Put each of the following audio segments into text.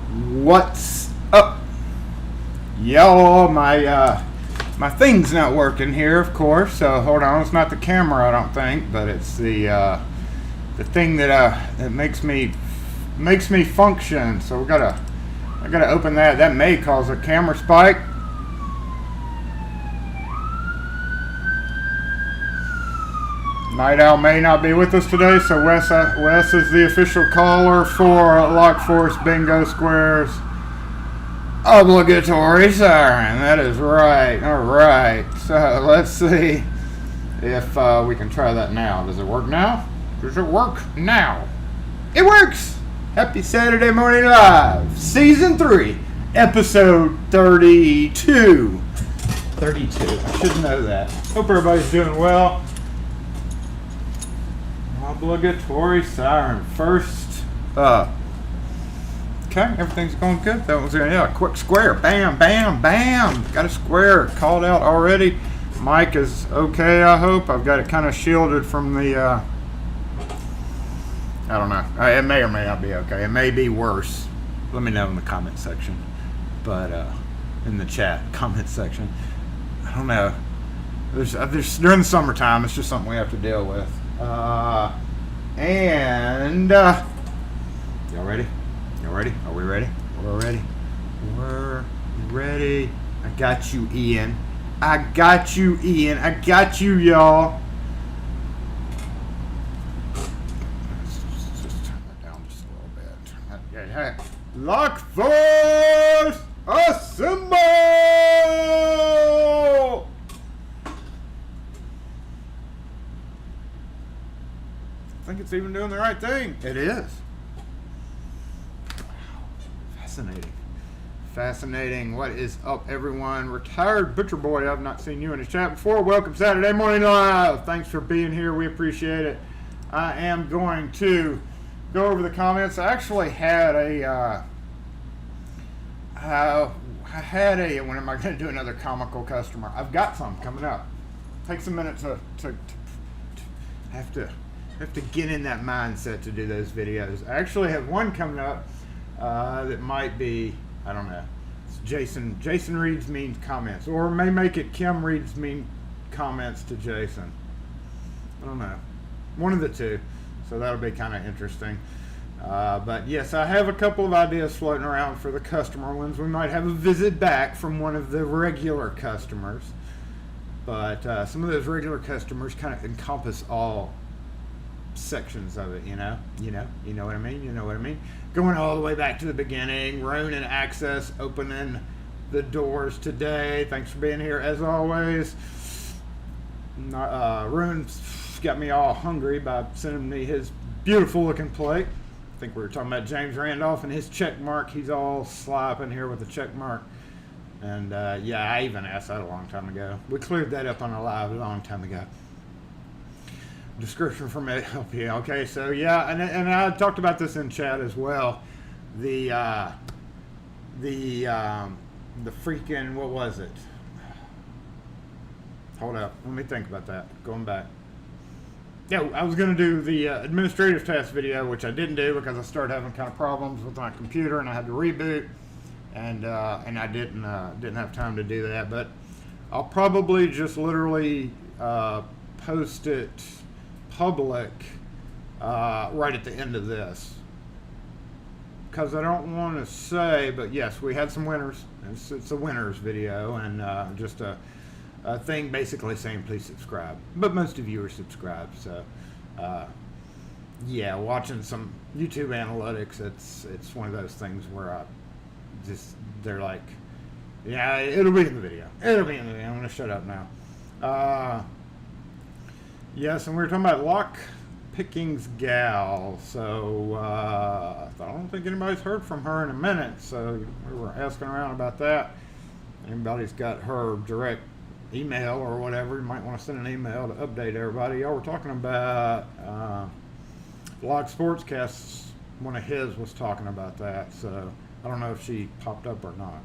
What's up, y'all? My thing's not working here, of course. So hold on, it's not the camera, I don't think, but it's the thing that makes me function. So I gotta open that. That may cause a camera spike. Night Owl may not be with us today, so Wes is the official caller for LockForce Bingo Squares obligatory siren. That is right. All right. So let's see if we can try that now. Does it work now? Does it work now? It works. Happy Saturday Morning Live, Season 3, Episode 32. 32. I should know that. Hope everybody's doing well. Obligatory siren first up. Okay, everything's going good. That was a quick square. Bam, bam, bam. Got a square. Called out already. Mic is okay, I hope. I've got it kind of shielded from the I don't know. It may or may not be okay. It may be worse. Let me know in the comment section. But in the chat comment section. I don't know. There's during the summertime, it's just something we have to deal with. Y'all ready? Y'all ready? Are we ready? We're ready. We're ready. I got you, Ian. I got you, Ian. I got you, y'all. Let's just turn that down just a little bit. Hey. LockForce assemble! I think it's even doing the right thing. It is. Wow. Fascinating. Fascinating. What is up, everyone? Retired Butcher Boy. I've not seen you in the chat before. Welcome Saturday Morning Live. Thanks for being here. We appreciate it. I am going to go over the comments. I actually had when am I going to do another comical customer? I've got some coming up. Takes a minute to have to get in that mindset to do those videos. I actually have one coming up that might be, I don't know. It's Jason reads mean comments, or may make it Kim reads mean comments to Jason. I don't know. One of the two. So that'll be kind of interesting. But yes, I have a couple of ideas floating around for the customer ones. We might have a visit back from one of the regular customers. But some of those regular customers kind of encompass all sections of it, you know what I mean. Going all the way back to the beginning. Ronin Access opening the doors today. Thanks for being here as always. Ronin's got me all hungry by sending me his beautiful looking plate. I think we were talking about James Randolph and his check mark. He's all slapping here with a check mark. And yeah, I even asked that a long time ago. We cleared that up on a live a long time ago. Description from LP. Okay, so yeah, and I talked about this in chat as well. The freaking, what was it? Hold up, let me think about that. Going back. Yeah, I was going to do the administrative task video, which I didn't do because I started having kind of problems with my computer and I had to reboot, and I didn't have time to do that. But I'll probably just literally post it public right at the end of this, because I don't want to say, but yes, we had some winners. It's a winners video, and just a thing basically saying please subscribe, but most of you are subscribed. So yeah, watching some YouTube analytics, it's one of those things where they're like, yeah, it'll be in the video, I'm gonna shut up now. Yes, and we were talking about lock pickings gal. So I don't think anybody's heard from her in a minute. So we were asking around about that. Anybody's got her direct email or whatever, you might want to send an email to update everybody. Y'all were talking about Log Sportscast. One of his was talking about that. So I don't know if she popped up or not.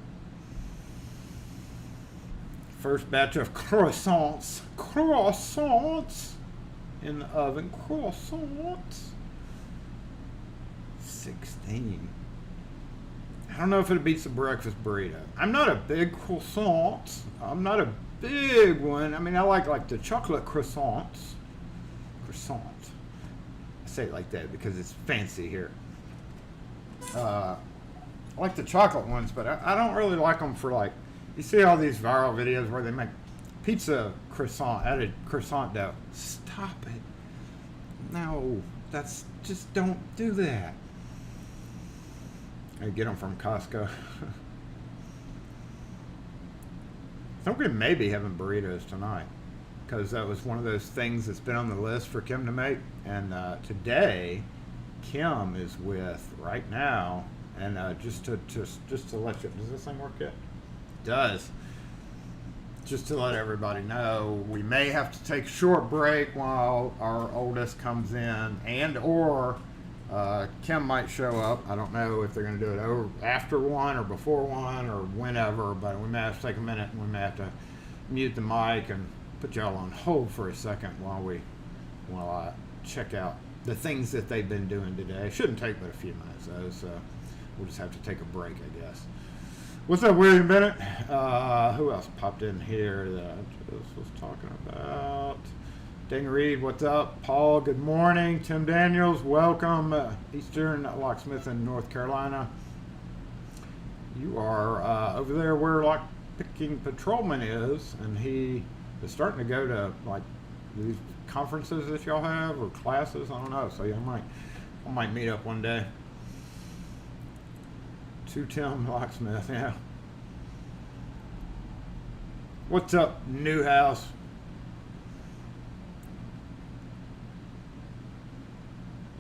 First batch of croissants in the oven. Croissants. 16. I don't know if it beats the breakfast burrito. I'm not a big croissant. I'm not a big one. I mean, I like the chocolate croissants. Croissant. I say it like that because it's fancy here. I like the chocolate ones, but I don't really like them for like, you see all these viral videos where they make pizza croissant out of croissant dough. Stop it. No, just don't do that. I get them from Costco. I think we may be having burritos tonight because that was one of those things that's been on the list for Kim to make. And today, Kim is with right now, and just to let you, does this thing work yet? It does. Just to let everybody know, we may have to take a short break while our oldest comes in, and or Kim might show up. I don't know if they're going to do it over after 1 or before 1 or whenever, but we may have to take a minute and we may have to mute the mic and put y'all on hold for a second while I check out the things that they've been doing today. It shouldn't take but a few minutes though, so we'll just have to take a break, I guess. What's up, William Bennett? Who else popped in here that I just was talking about? Dane Reed, what's up? Paul, good morning. Tim Daniels, welcome. Eastern Locksmith in North Carolina. You are over there where Lockpicking Patrolman is, and he is starting to go to like these conferences that y'all have or classes. I don't know. So yeah, I might meet up one day. To Tim Locksmith, yeah. What's up, Newhouse?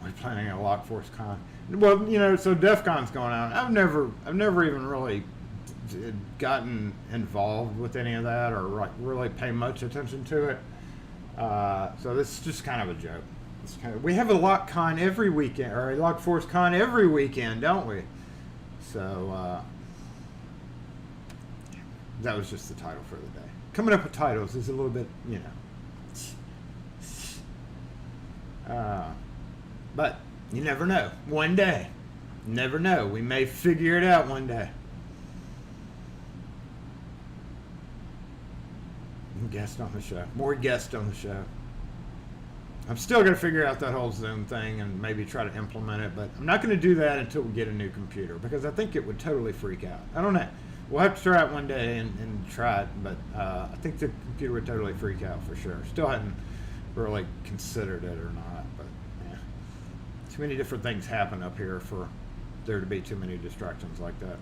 We're planning a LockForceCon. Well, you know, so DEF CON's going on. I've never even really gotten involved with any of that or like really pay much attention to it. So this is just kind of a joke. We have a LockCon every weekend, or a LockForceCon every weekend, don't we? So that was just the title for the day. Coming up with titles is a little bit, you know. But you never know. One day. Never know. We may figure it out one day. Guest on the show. More guests on the show. I'm still going to figure out that whole Zoom thing and maybe try to implement it, but I'm not going to do that until we get a new computer because I think it would totally freak out. I don't know. We'll have to try it one day and try it, but I think the computer would totally freak out for sure. Still hadn't really considered it or not, but yeah. Too many different things happen up here for there to be too many distractions like that.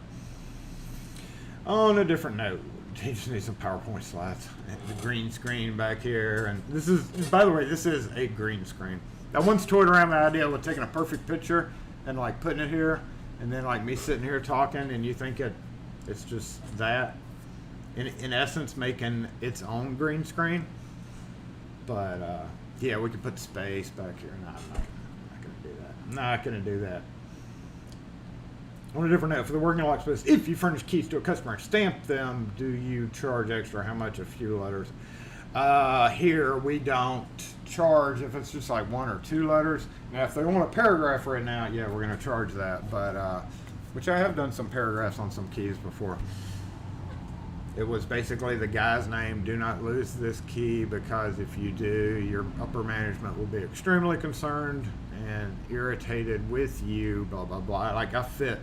On a different note, you just need some PowerPoint slides. The green screen back here, and this is, by the way, this is a green screen. I once toyed around the idea of taking a perfect picture and like putting it here, and then like me sitting here talking, and you think it's just that. In essence, making its own green screen. But yeah, we could put space back here. No, I'm not gonna do that. I'm not gonna do that. On a different note, for the working locksmiths, if you furnish keys to a customer and stamp them, do you charge extra? How much? A few letters. Here we don't charge if it's just like 1 or 2 letters. Now, if they want a paragraph right now, yeah, we're going to charge that. But which I have done some paragraphs on some keys before. It was basically the guy's name. Do not lose this key because if you do, your upper management will be extremely concerned and irritated with you. Blah blah blah. Like I fit.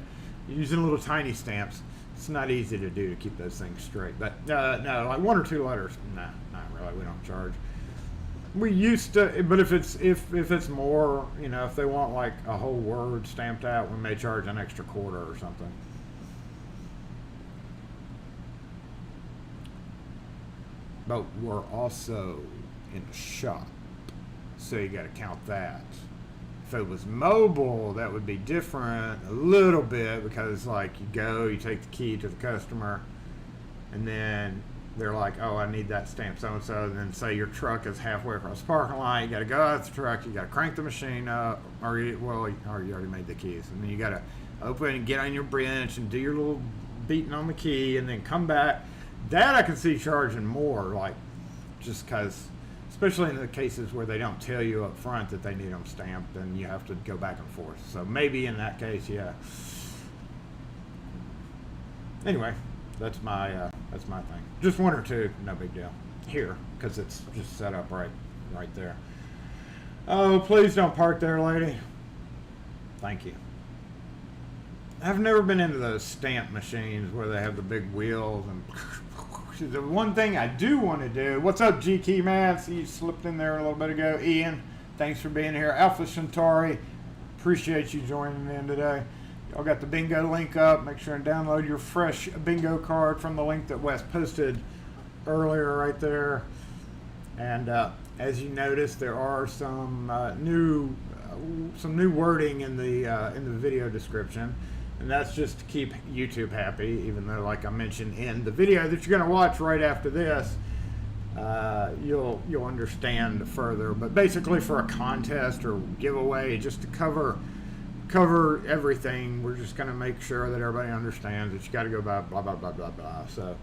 Using little tiny stamps, it's not easy to do to keep those things straight. But no, like 1 or 2 letters, nah, not really. We don't charge. We used to, but if it's more, you know, if they want like a whole word stamped out, we may charge an extra quarter or something. But we're also in a shop, so you got to count that. If it was mobile, that would be different a little bit because like you take the key to the customer and then they're like, oh, I need that stamp so-and-so, and then say your truck is halfway across the parking lot, you got to go out the truck, you got to crank the machine up, or you already made the keys, and then you got to open and get on your bench and do your little beating on the key and then come back. That I can see charging more, like just because, especially in the cases where they don't tell you up front that they need them stamped, and you have to go back and forth. So maybe in that case, yeah. Anyway, that's my thing. Just one or two, no big deal. Here, because it's just set up right there. Oh, please don't park there, lady. Thank you. I've never been into those stamp machines where they have the big wheels and the one thing I do want to do. What's up, G Key Man? See, you slipped in there a little bit ago. Ian, thanks for being here. Alpha Centauri, appreciate you joining in today. Y'all got the bingo link up. Make sure and download your fresh bingo card from the link that Wes posted earlier right there. And as you notice, there are some new wording in the video description, and that's just to keep YouTube happy. Even though, like I mentioned in the video that you're going to watch right after this, you'll understand further. But basically, for a contest or giveaway, just to cover everything, we're just going to make sure that everybody understands that you got to go by blah blah blah blah blah. So.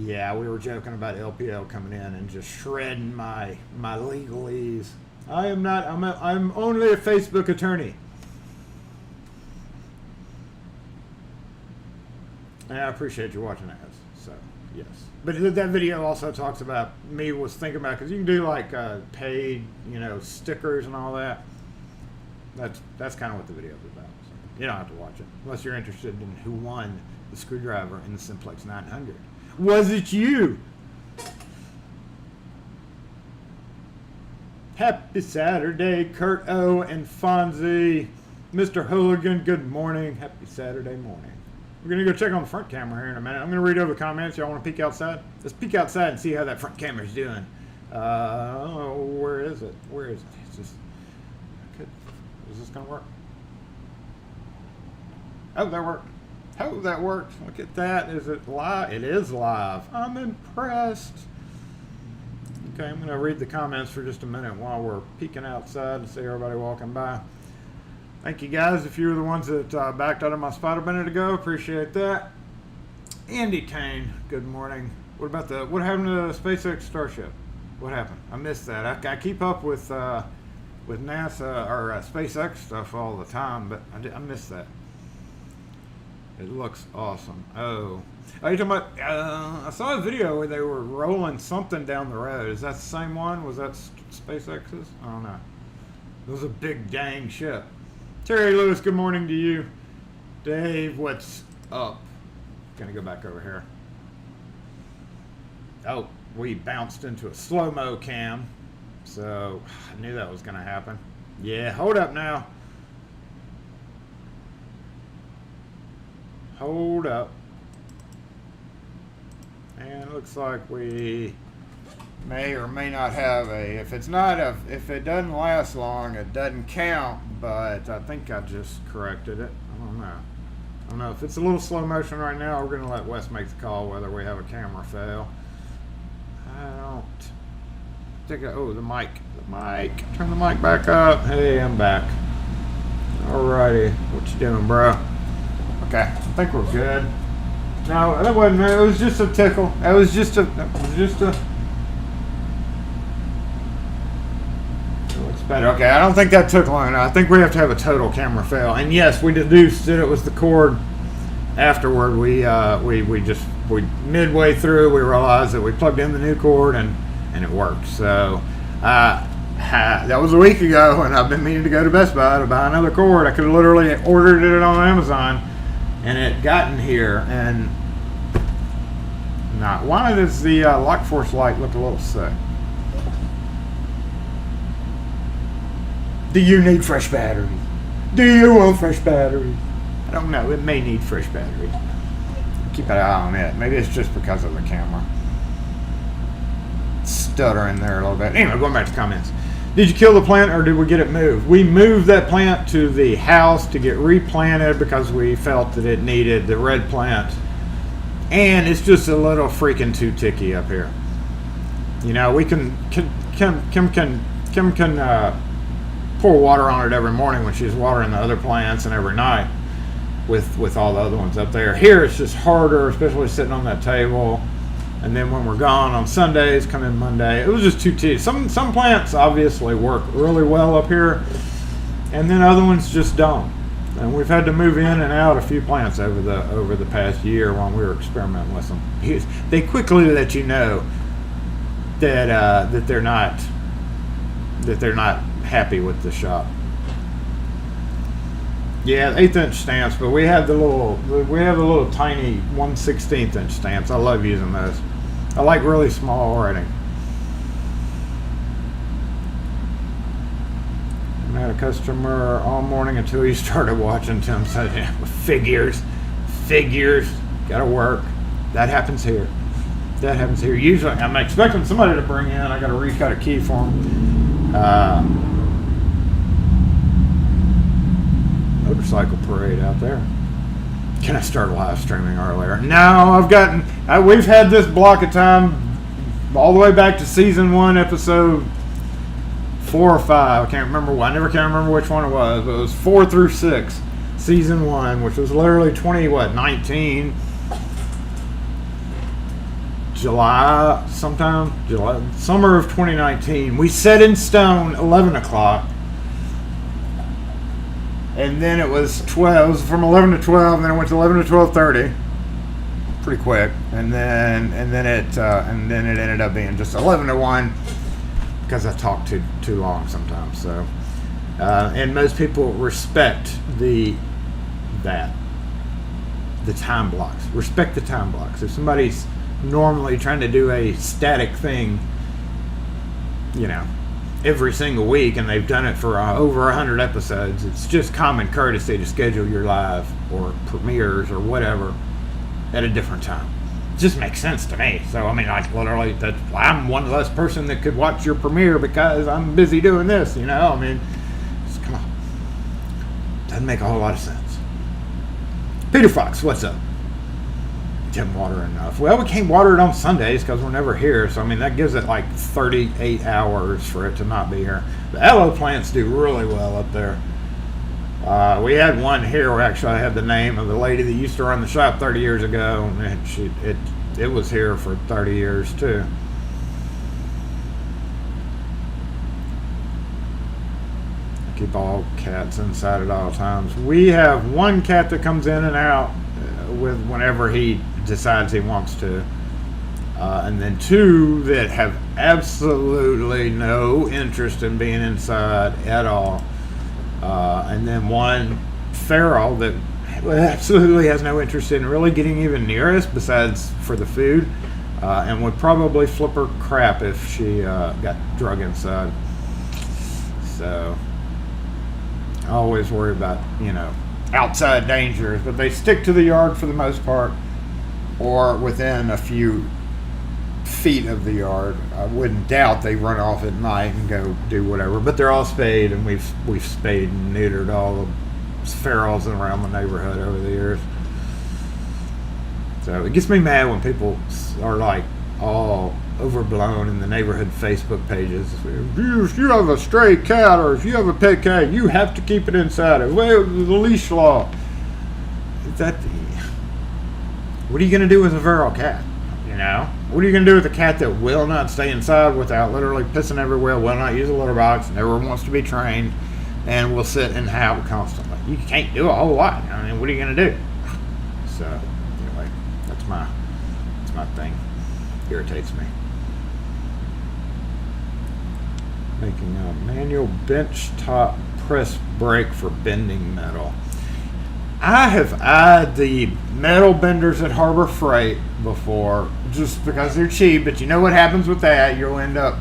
Yeah, we were joking about LPL coming in and just shredding my legalese. I am not. I'm only a Facebook attorney. And I appreciate you watching that. So yes, but that video also talks about me was thinking about, because you can do like paid, stickers and all that. That's kind of what the video is about. So you don't have to watch it unless you're interested in who won the screwdriver in the Simplex 900. Was it you? Happy Saturday, Kurt O and Fonzie. Mr. Hooligan, good morning. Happy Saturday morning. We're going to go check on the front camera here in a minute. I'm going to read over the comments. Y'all want to peek outside? Let's peek outside and see how that front camera's doing. Where is it? Where is it? It's just... Is this going to work? Oh, that worked. Oh, that worked. Look at that. Is it live? It is live. I'm impressed. Okay, I'm going to read the comments for just a minute while we're peeking outside to see everybody walking by. Thank you, guys. If you were the ones that backed out of my spot a minute ago, appreciate that. Andy Kane, good morning. What happened to the SpaceX Starship? What happened? I missed that. I keep up with NASA or SpaceX stuff all the time, but I missed that. It looks awesome. Oh, are you talking about? I saw a video where they were rolling something down the road. Is that the same one? Was that SpaceX's? I don't know. It was a big dang ship. Terry Lewis, good morning to you. Dave, what's up? Gonna go back over here. Oh, we bounced into a slow-mo cam, so I knew that was gonna happen. Yeah, hold up now. Hold up. And it looks like we may or may not have if it doesn't last long, it doesn't count, but I think I just corrected it. I don't know if it's a little slow motion right now. We're gonna let Wes make the call whether we have a camera fail. I don't think the mic. Turn the mic back up. Hey, I'm back. Alrighty, what you doing, bro? Okay, I think we're good. No, that wasn't. It was just a tickle. It was just a. It looks better. Okay, I don't think that took long enough. I think we have to have a total camera fail. And yes, we deduced that it was the cord. Afterward, we midway through we realized that we plugged in the new cord and it worked. So that was a week ago, and I've been meaning to go to Best Buy to buy another cord. I could have literally ordered it on Amazon. And it gotten here, and why does the LockForce light look a little sick? Do you need fresh batteries? Do you want fresh batteries? I don't know. It may need fresh batteries. Keep an eye on it. Maybe it's just because of the camera. Stuttering there a little bit. Anyway, going back to comments. Did you kill the plant or did we get it moved? We moved that plant to the house to get replanted because we felt that it needed the red plant. And it's just a little freaking too ticky up here. We Kim can pour water on it every morning when she's watering the other plants and every night with all the other ones up there. Here it's just harder, especially sitting on that table. And then when we're gone on Sundays, come in Monday. It was just too tedious. Some plants obviously work really well up here, and then other ones just don't. And we've had to move in and out a few plants over the past year while we were experimenting with them. They quickly let you know that they're not happy with the shop. Yeah, 1/8 inch stamps, but we have the little tiny 1/16 inch stamps. I love using those. I like really small writing. I had a customer all morning until he started watching Tim said, yeah, figures, gotta work. That happens here. Usually, I'm expecting somebody to bring in. I gotta recut a key for him. Motorcycle parade out there. Can I start live streaming earlier? No, we've had this block of time all the way back to season 1, episode 4 or 5. I never can remember which one it was, but it was 4 through 6, season 1, which was literally 19 July, summer of 2019. We set in stone 11 o'clock, and then it was 12. It was from 11 to 12, and then it went to 11 to 12:30. Pretty quick, and then it ended up being just 11 to 1. Because I talk too long sometimes. So, and most people respect the time blocks. Respect the time blocks. If somebody's normally trying to do a static thing, every single week, and they've done it for over 100 episodes, it's just common courtesy to schedule your live or premieres or whatever at a different time. Just makes sense to me. So literally, I'm one less person that could watch your premiere because I'm busy doing this. Come on, doesn't make a whole lot of sense. Peter Fox, what's up? Didn't water enough. Well, we can't water it on Sundays because we're never here. So that gives it like 38 hours for it to not be here. The aloe plants do really well up there. We had one here where actually I had the name of the lady that used to run the shop 30 years ago, and it was here for 30 years too. I keep all cats inside at all times. We have one cat that comes in and out with whenever he decides he wants to, and then 2 that have absolutely no interest in being inside at all. And then 1 feral that absolutely has no interest in really getting even near us besides for the food, and would probably flip her crap if she got drug inside. So I always worry about outside dangers, but they stick to the yard for the most part, or within a few feet of the yard. I wouldn't doubt they run off at night and go do whatever, but they're all spayed, and we've spayed and neutered all the ferals around the neighborhood over the years. So it gets me mad when people are like all overblown in the neighborhood Facebook pages. If you have a stray cat or if you have a pet cat, you have to keep it inside. Well, the leash law. What are you going to do with a feral cat? What are you going to do with a cat that will not stay inside without literally pissing everywhere, will not use a litter box, never wants to be trained, and will sit and howl constantly? You can't do a whole lot. What are you going to do? So, anyway, that's my thing. Irritates me. Making a manual bench top press brake for bending metal. I have eyed the metal benders at Harbor Freight before just because they're cheap, but you know what happens with that? You'll end up,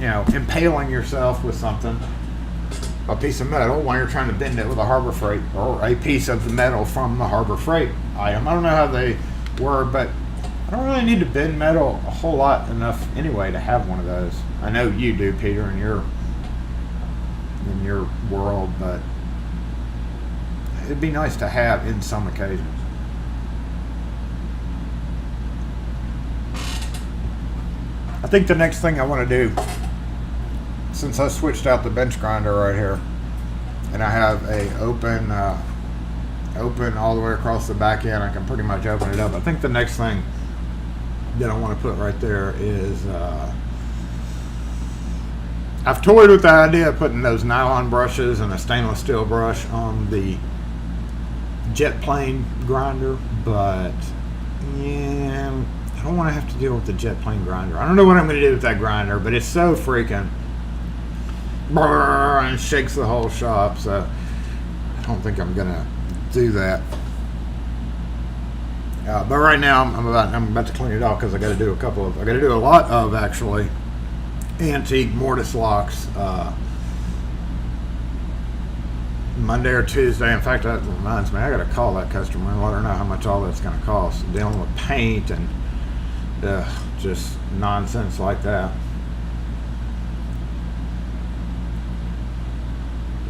impaling yourself with something, a piece of metal, while you're trying to bend it with a Harbor Freight or a piece of the metal from the Harbor Freight item. I don't know how they were, but I don't really need to bend metal a whole lot enough anyway to have one of those. I know you do, Peter, in your world, but it'd be nice to have in some occasions. I think the next thing I want to do, since I switched out the bench grinder right here, and I have a open all the way across the back end, I can pretty much open it up. I think the next thing that I want to put right there is I've toyed with the idea of putting those nylon brushes and a stainless steel brush on the jet plane grinder, but yeah, I don't want to have to deal with the jet plane grinder. I don't know what I'm going to do with that grinder, but it's so freaking brrr, and shakes the whole shop, so I don't think I'm going to do that. But right now I'm about to clean it off because I got to do a lot of actually antique mortise locks Monday or Tuesday. In fact, that reminds me, I got to call that customer and let her know how much all that's going to cost. Dealing with paint and just nonsense like that.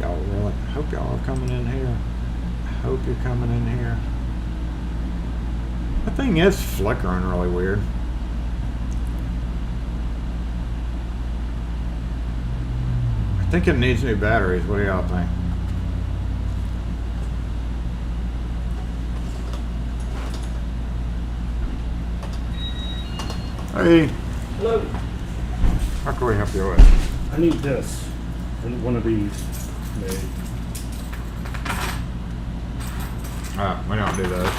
Y'all really, I hope y'all are coming in here. I hope you're coming in here. The thing is flickering really weird. I think it needs new batteries. What do y'all think? Hey. Hello. How can we help you with? I need this. One of these made. We don't do those.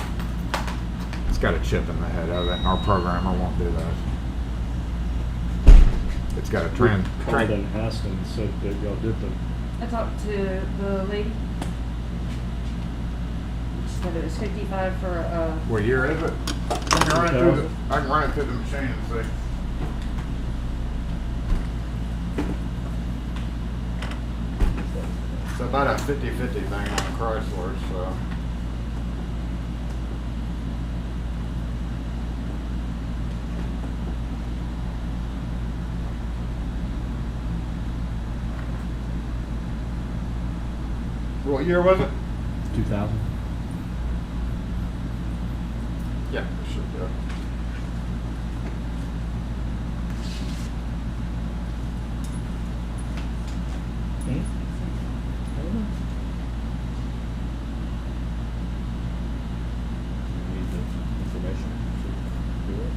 It's got a chip in the head of it. Our programmer won't do those. It's got a trend. Called and asked and said that y'all did them. I talked to the lady. She said it was $55 for What year is it? I can run it through the machine and see. It's about a 50-50 thing on a Chrysler, so. What year was it? 2000. Yeah, it should be. Need the information to do it.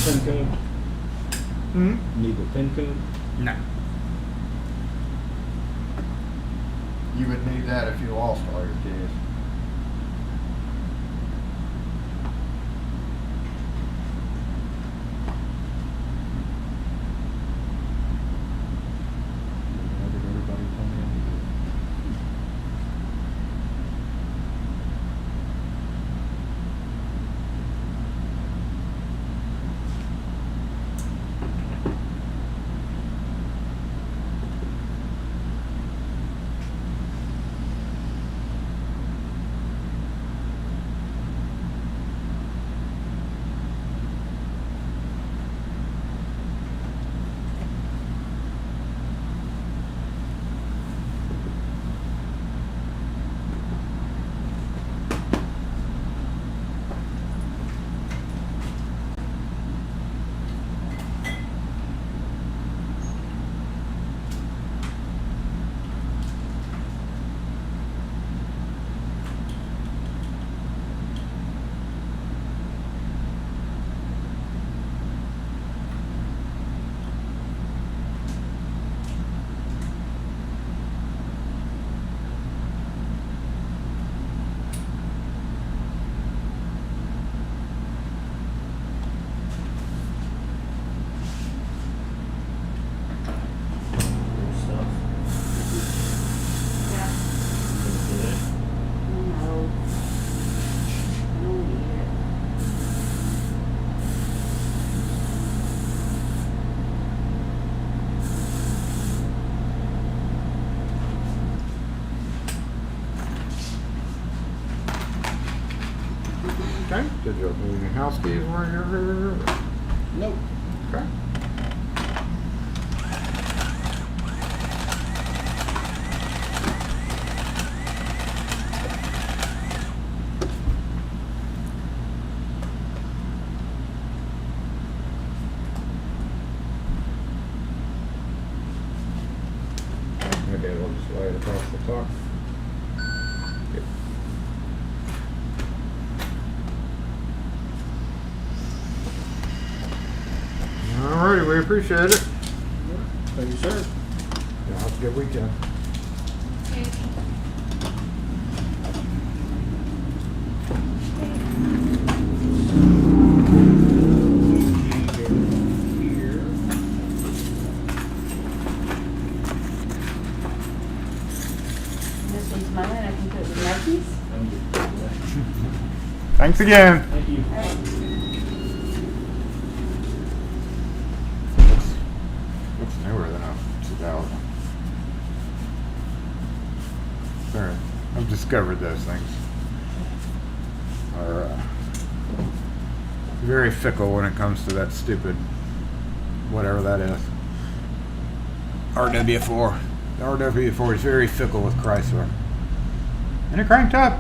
Pin code? Need the pin code? No. You would need that if you lost all your keys. Did you leave your house keys while you're here? Nope. Okay. Maybe we'll just lay it across the top. Yep. Alrighty, we appreciate it. Thank you, sir. Yeah, have a good weekend. Here. This one's mine, I can put it with Nike's. Thanks again. Thank you. Looks newer than a 2000. Sorry, I've discovered those things are very fickle when it comes to that stupid whatever that is. RW4. The RW4 is very fickle with Chrysler. And it cranked up.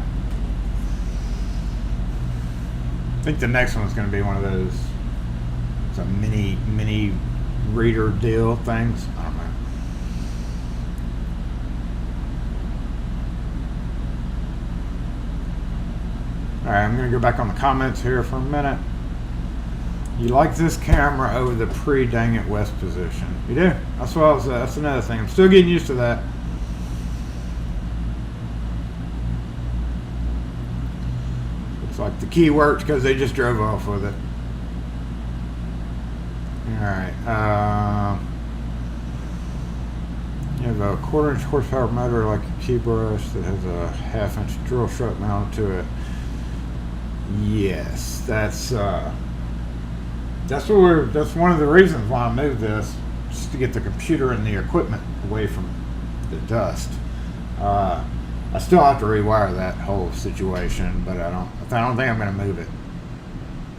I think the next one's going to be one of those. It's a mini reader deal things. I don't know. All right, I'm going to go back on the comments here for a minute. You like this camera over the pre-dang it west position? You do. That's what I was. That's another thing. I'm still getting used to that. Looks like the key worked because they just drove off with it. All right. You have a 1/4-inch horsepower motor like a key brush that has a 1/2-inch drill strut mounted to it. Yes, that's one of the reasons why I moved this, just to get the computer and the equipment away from the dust. I still have to rewire that whole situation, but I don't think I'm going to move it.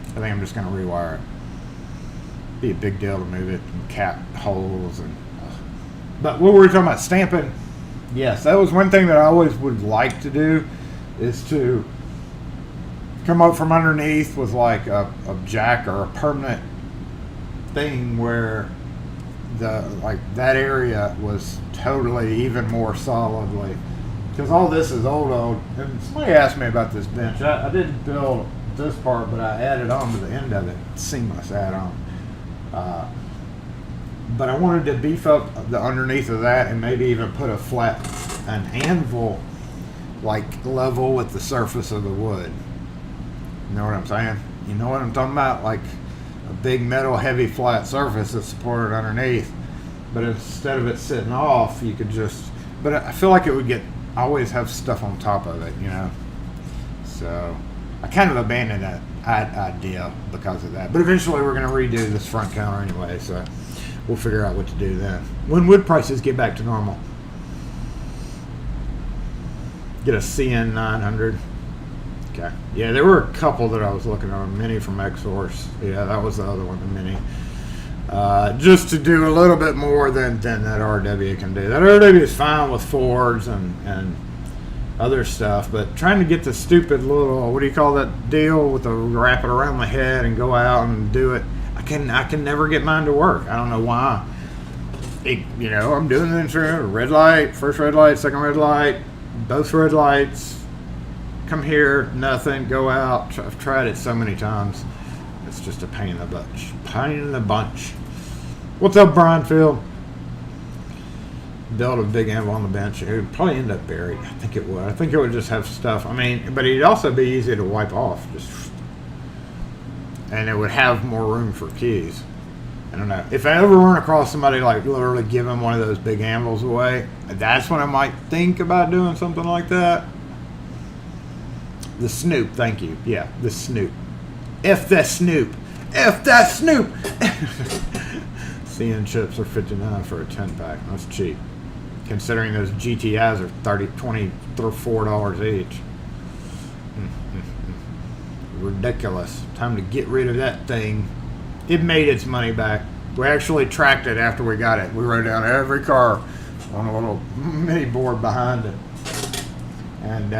I think I'm just going to rewire it. Be a big deal to move it and cap holes and. But what were we talking about? Stamping? Yes, that was one thing that I always would like to do, is to come up from underneath with like a jack or a permanent thing where that area was totally even more solidly, because all this is old. And somebody asked me about this bench. I didn't build this part, but I added on to the end of it. Seamless add-on. But I wanted to beef up the underneath of that and maybe even put an anvil like level with the surface of the wood. You know what I'm saying? You know what I'm talking about? Like a big metal heavy flat surface that's supported underneath. But instead of it sitting off, you could just, but I feel like it would always have stuff on top of it, you know? So I kind of abandoned that idea because of that. But eventually we're going to redo this front counter anyway, so we'll figure out what to do then. When wood prices get back to normal. Get a CN 900. Okay. Yeah, there were a couple that I was looking at. A Mini from X-Force. Yeah, that was the other one, the Mini. Just to do a little bit more than that RW can do. That RW is fine with Fords and other stuff, but trying to get the stupid little, what do you call that deal with the wrap it around the head and go out and do it, I can never get mine to work. I don't know why. I'm doing the insurance, red light, first red light, second red light, both red lights, come here, nothing, go out. I've tried it so many times. It's just a pain in the bunch. Pain in the bunch. What's up, Brian Field? Build a big anvil on the bench. It would probably end up buried. I think it would. I think it would just have stuff. I mean, but it'd also be easy to wipe off. And it would have more room for keys. I don't know. If I ever run across somebody like literally giving one of those big anvils away, that's when I might think about doing something like that. The Snoop, thank you. Yeah, the Snoop. F that Snoop. F that Snoop. CN chips are $59 for a 10-pack. That's cheap. Considering those GTIs are $24 each. ridiculous. Time to get rid of that thing. It made its money back. We actually tracked it after we got it. We wrote down every car on a little mini board behind it and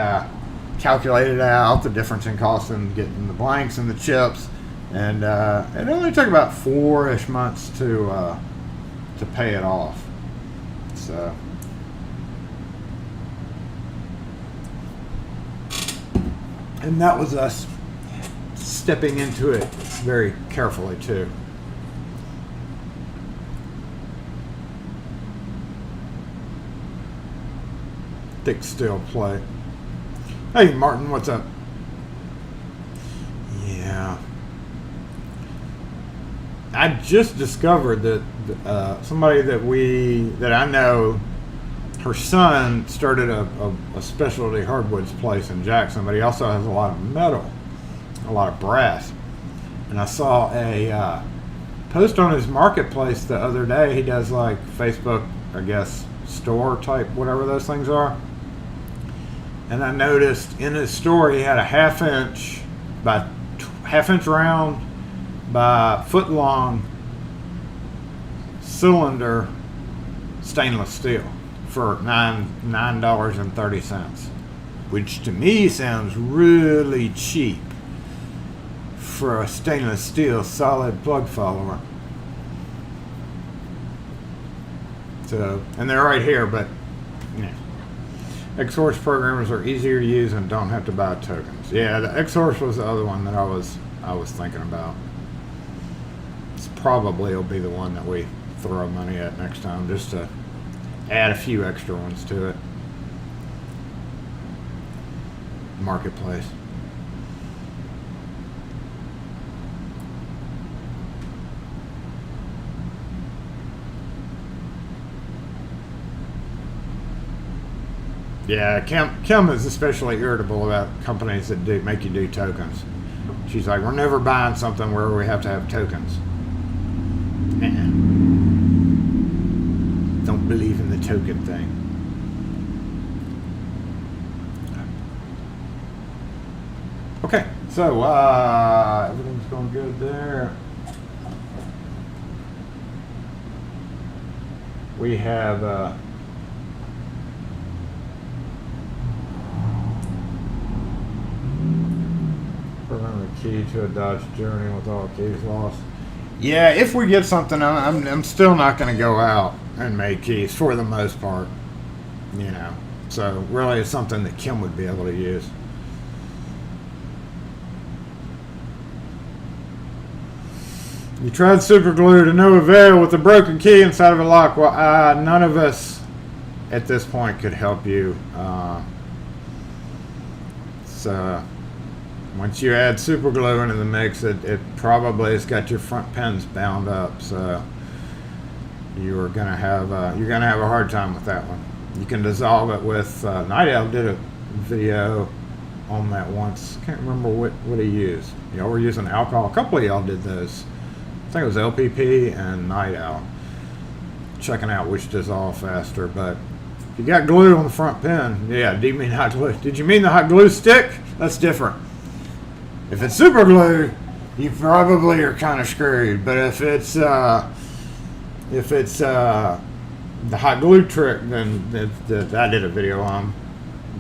calculated out the difference in cost and getting the blanks and the chips. And it only took about 4-ish months to pay it off. So. And that was us stepping into it very carefully too. Thick steel plate. Hey Martin, what's up? Yeah. I just discovered that somebody that I know, her son started a specialty hardwoods place in Jackson, but he also has a lot of metal, a lot of brass. And I saw a post on his marketplace the other day. He does like Facebook, I guess, store type, whatever those things are. And I noticed in his store he had a half inch round by foot long cylinder stainless steel for $9.30, which to me sounds really cheap for a stainless steel solid plug follower. So, and they're right here, but you know, X-Horse programmers are easier to use and don't have to buy tokens. Yeah, the X-Horse was the other one that I was thinking about. It's probably will be the one that we throw money at next time, just to add a few extra ones to it. Marketplace. Yeah, Kim is especially irritable about companies that make you do tokens. She's like, we're never buying something where we have to have tokens. Don't believe in the token thing. Okay, so everything's going good there. We have program the key to a Dodge Journey with all keys lost. Yeah, if we get something, I'm still not going to go out and make keys for the most part, you know. So really, it's something that Kim would be able to use. You tried super glue to no avail with a broken key inside of a lock. Well, none of us at this point could help you. So once you add super glue into the mix, it probably has got your front pins bound up. So you're gonna have a hard time with that one. You can dissolve it with Night Owl did a video on that once. Can't remember what he used. Y'all were using alcohol. A couple of y'all did those. I think it was LPP and Night Owl. Checking out which dissolve faster. But if you got glue on the front pin, yeah. Do you mean hot glue? Did you mean the hot glue stick? That's different. If it's super glue, you probably are kind of screwed. But if it's the hot glue trick, then I did a video on,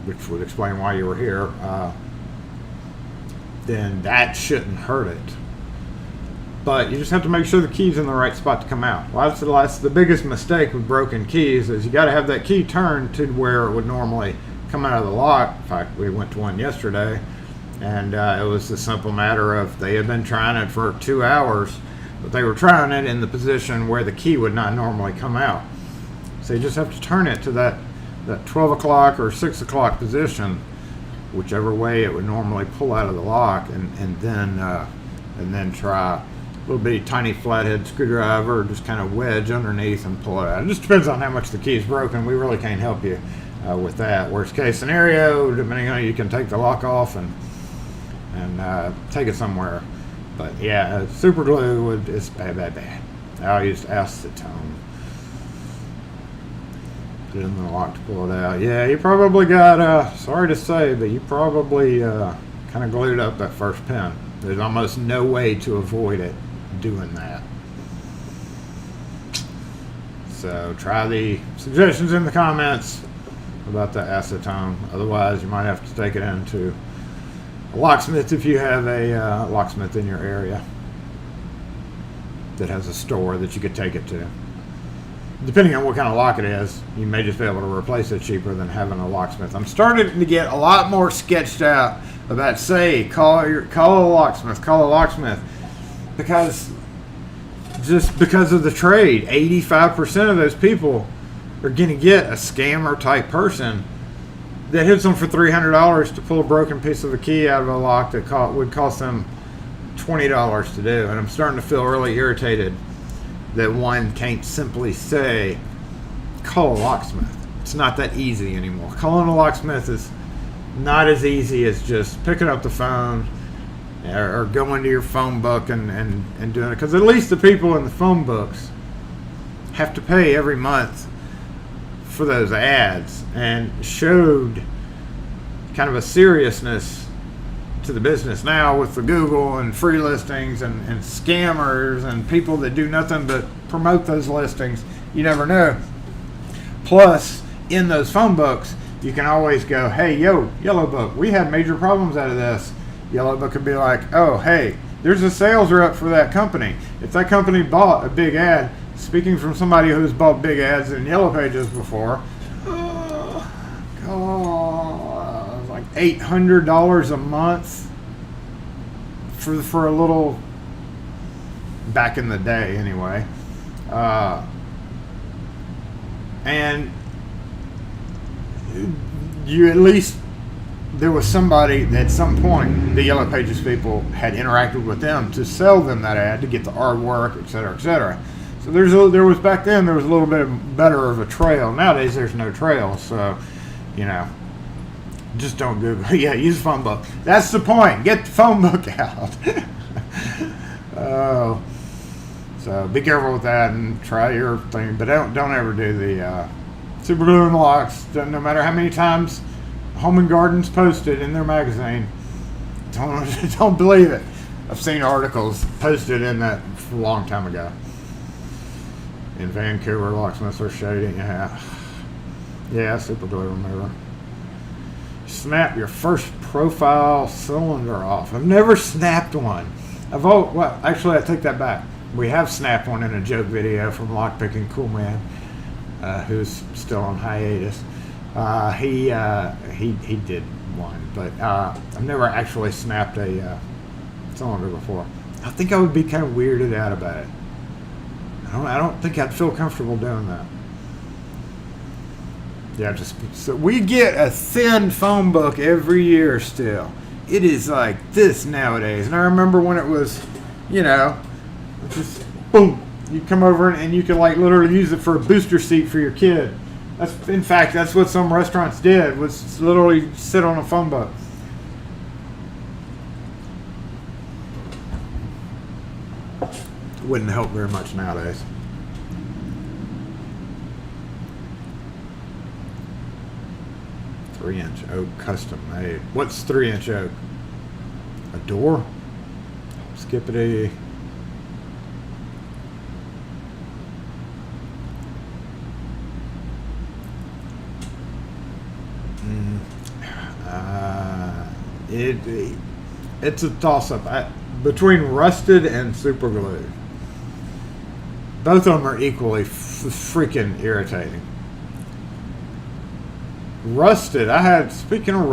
which would explain why you were here. Then that shouldn't hurt it. But you just have to make sure the key's in the right spot to come out. Well, that's the biggest mistake with broken keys is you got to have that key turned to where it would normally come out of the lock. In fact, we went to one yesterday, and it was a simple matter of they had been trying it for 2 hours, but they were trying it in the position where the key would not normally come out. So you just have to turn it to that 12 o'clock or 6 o'clock position, whichever way it would normally pull out of the lock, and then try a little bitty tiny flathead screwdriver, just kind of wedge underneath and pull it out. It just depends on how much the key is broken. We really can't help you with that. Worst case scenario, depending on you can take the lock off and take it somewhere. But yeah, super glue is bad. I used acetone. Put it in the lock to pull it out. Yeah, you probably got, sorry to say, but you probably kind of glued up that first pin. There's almost no way to avoid it doing that. So try the suggestions in the comments about the acetone. Otherwise, you might have to take it into a locksmith if you have a locksmith in your area that has a store that you could take it to. Depending on what kind of lock it is, you may just be able to replace it cheaper than having a locksmith. I'm starting to get a lot more sketched out about, say, call a locksmith, because of the trade, 85% of those people are going to get a scammer type person that hits them for $300 to pull a broken piece of a key out of a lock that would cost them $20 to do. And I'm starting to feel really irritated that one can't simply say, call a locksmith. It's not that easy anymore. Calling a locksmith is not as easy as just picking up the phone or going to your phone book and doing it. Because at least the people in the phone books have to pay every month for those ads, and showed kind of a seriousness to the business. Now with the Google and free listings and scammers and people that do nothing but promote those listings, you never know. Plus, in those phone books, you can always go, hey, yo, Yellow Book, we have major problems out of this. Yellow Book could be like, oh, hey, there's a sales rep for that company. If that company bought a big ad, speaking from somebody who's bought big ads in Yellow Pages before, like $800 a month for a little, back in the day anyway. And you at least, there was somebody at some point, the Yellow Pages people had interacted with them to sell them that ad to get the artwork, et cetera, et cetera. So there was back then, there was a little bit better of a trail. Nowadays there's no trail, so, you know, just don't Google. Yeah, use the phone book. That's the point. Get the phone book out. Oh, so be careful with that and try your thing, but don't ever do the super glue and locks. No matter how many times Home and Gardens posted in their magazine, don't believe it. I've seen articles posted in that a long time ago. In Vancouver, locksmiths are shady. Yeah, super glue remover. Snap your first profile cylinder off. I've never snapped one. Well, actually, I take that back. We have snapped one in a joke video from Lockpicking Cool Man, who's still on hiatus. He did one, but I've never actually snapped a cylinder before. I think I would be kind of weirded out about it. I don't think I'd feel comfortable doing that. Yeah, so we get a thin phone book every year still. It is like this nowadays. And I remember when it was, you know, just boom, you come over and you can like literally use it for a booster seat for your kid. In fact, that's what some restaurants did, was literally sit on a phone book. Wouldn't help very much nowadays. Three-inch oak custom made. What's 3-inch oak? A door? Skippity. It's a toss-up between rusted and super glue. Both of them are equally freaking irritating. Rusted, speaking of,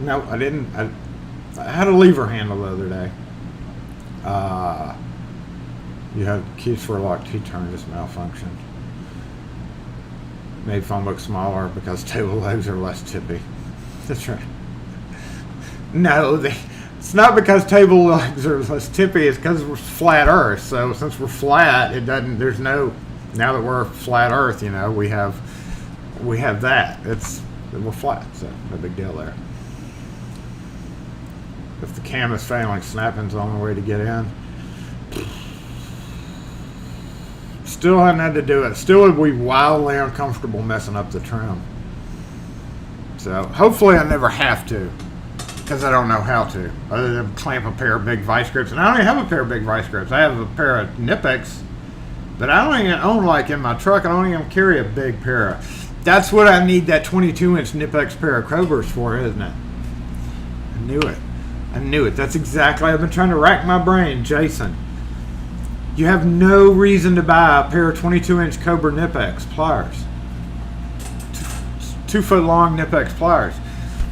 no, I didn't. I had a lever handle the other day. You have keys for a locked T-turn just malfunctioned. Made phone book smaller because table legs are less tippy. That's right. No, it's not because table legs are less tippy. It's because we're flat Earth. So since we're flat, it doesn't. There's no. Now that we're flat Earth, you know, we have that. We're flat, so no big deal there. If the cam is failing, snapping's the only way to get in. Still hadn't had to do it. Still would be wildly uncomfortable messing up the trim. So hopefully I never have to. because I don't know how to, other than clamp a pair of big vice grips. And I don't even have a pair of big vice grips. I have a pair of Nippex, but I don't even own, like, in my truck, I don't even carry a big pair. That's what I need that 22-inch Nippex pair of Cobras for, isn't it? I knew it. I knew it. That's exactly, I've been trying to rack my brain, Jason. You have no reason to buy a pair of 22-inch Cobra Nippex pliers. 2 foot long Nippex pliers.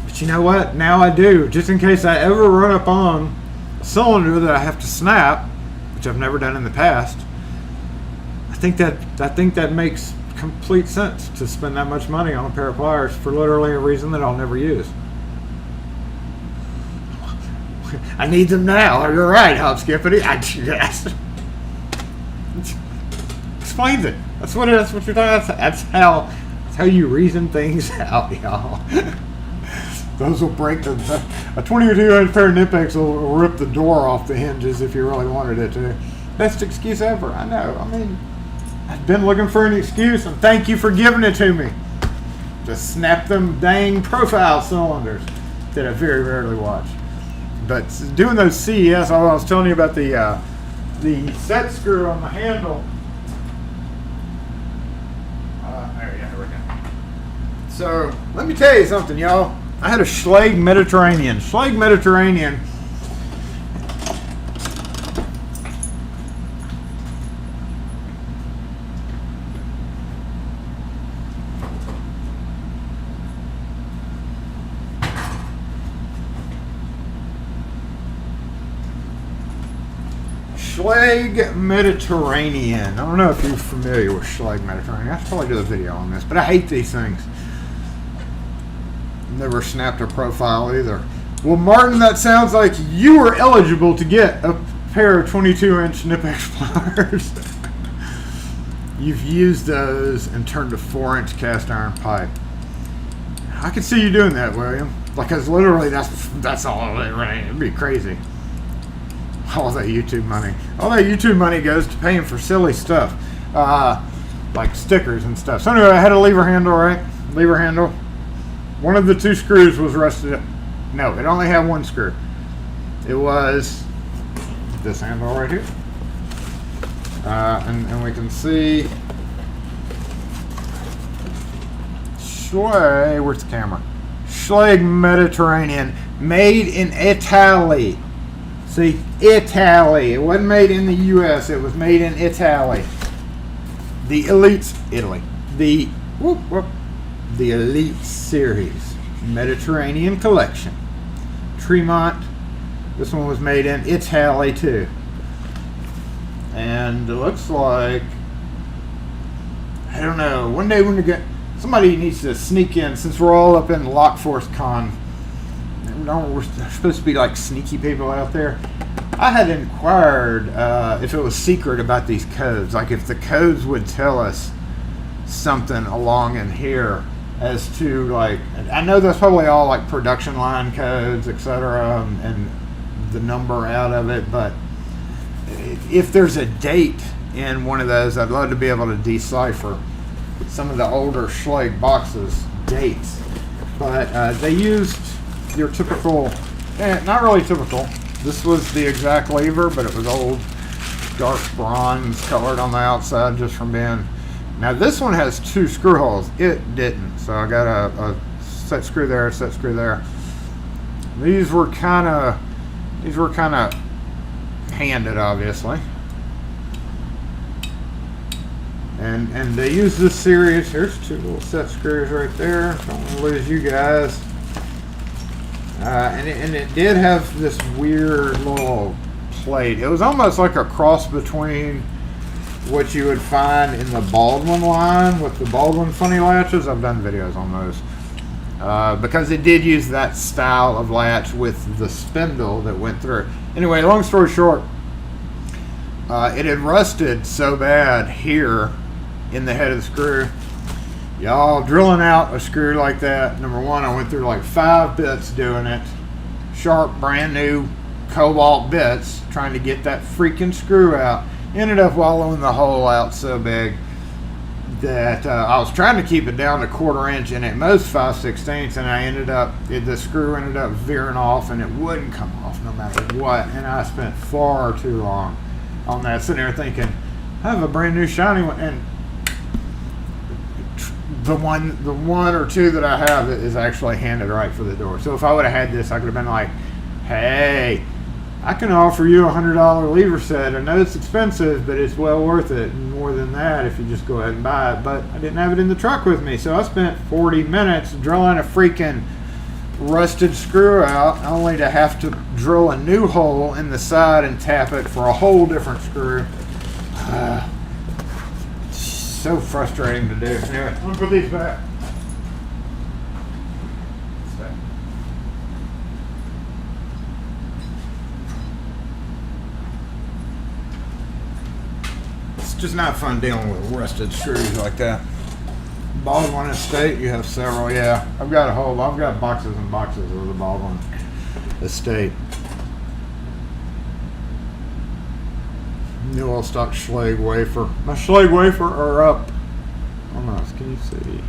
But you know what? Now I do, just in case I ever run up on a cylinder that I have to snap, which I've never done in the past. I think that makes complete sense to spend that much money on a pair of pliers for literally a reason that I'll never use. I need them now. You're right, Hop Skippity. Yes. Explains it. That's what you're talking about. That's how you reason things out, y'all. Those will break a 22-inch pair of Nippex will rip the door off the hinges if you really wanted it to. Best excuse ever. I know. I mean, I've been looking for an excuse, and thank you for giving it to me. Just snap them dang profile cylinders that I very rarely watch. But doing those CES, I was telling you about the set screw on the handle. Here we go. So let me tell you something, y'all. I had a Schlage Mediterranean. Schlage Mediterranean. Schlage Mediterranean. I don't know if you're familiar with Schlage Mediterranean. I should probably do a video on this, but I hate these things. Never snapped a profile either. Well, Martin, that sounds like you were eligible to get a pair of 22-inch Nippex pliers. You've used those and turned a 4-inch cast iron pipe. I could see you doing that, William. Because literally, that's all it right. It'd be crazy. All that YouTube money. All that YouTube money goes to paying for silly stuff. Like stickers and stuff. So anyway, I had a lever handle, right? Lever handle. One of the 2 screws was rusted. No, it only had 1 screw. It was this handle right here. And we can see Schlage, where's the camera? Schlage Mediterranean, made in Italy. See, Italy. It wasn't made in the US, it was made in Italy. The Elites, Italy. The Elite Series Mediterranean Collection. Tremont. This one was made in Italy too. And it looks like, I don't know, one day when we get, somebody needs to sneak in, since we're all up in LockForceCon. We're supposed to be like sneaky people out there. I had inquired if it was secret about these codes, like if the codes would tell us something along in here as to, like, I know that's probably all like production line codes, etc., and the number out of it, but if there's a date in one of those, I'd love to be able to decipher some of the older Schlage boxes dates. But they used your typical, not really typical. This was the exact lever, but it was old dark bronze colored on the outside just from being. Now this one has 2 screw holes. It didn't, so I got a set screw there, set screw there. These were kind of handed, obviously. And they use this series. Here's 2 little set screws right there. Don't want to lose you guys. And it did have this weird little plate. It was almost like a cross between what you would find in the Baldwin line with the Baldwin funny latches. I've done videos on those. Because it did use that style of latch with the spindle that went through it. Anyway, long story short, it had rusted so bad here in the head of the screw. Y'all, drilling out a screw like that, number one, I went through like 5 bits doing it. Sharp, brand new cobalt bits, trying to get that freaking screw out. Ended up wallowing the hole out so big that I was trying to keep it down to 1/4 inch and at most 5/16, and I ended up, the screw ended up veering off and it wouldn't come off no matter what, and I spent far too long on that, sitting there thinking, I have a brand new shiny one, and the one or two that I have is actually handed right for the door. So if I would have had this, I could have been like, hey, I can offer you a $100 lever set. I know it's expensive, but it's well worth it. And more than that if you just go ahead and buy it. But I didn't have it in the truck with me, so I spent 40 minutes drilling a freaking rusted screw out, only to have to drill a new hole in the side and tap it for a whole different screw. So frustrating to do. Anyway, I'm gonna put these back. It's just not fun dealing with rusted screws like that. Baldwin Estate, you have several. Yeah, I've got boxes and boxes of the Baldwin Estate. New old stock Schlage wafer. My Schlage wafer are up. Almost. Can you see?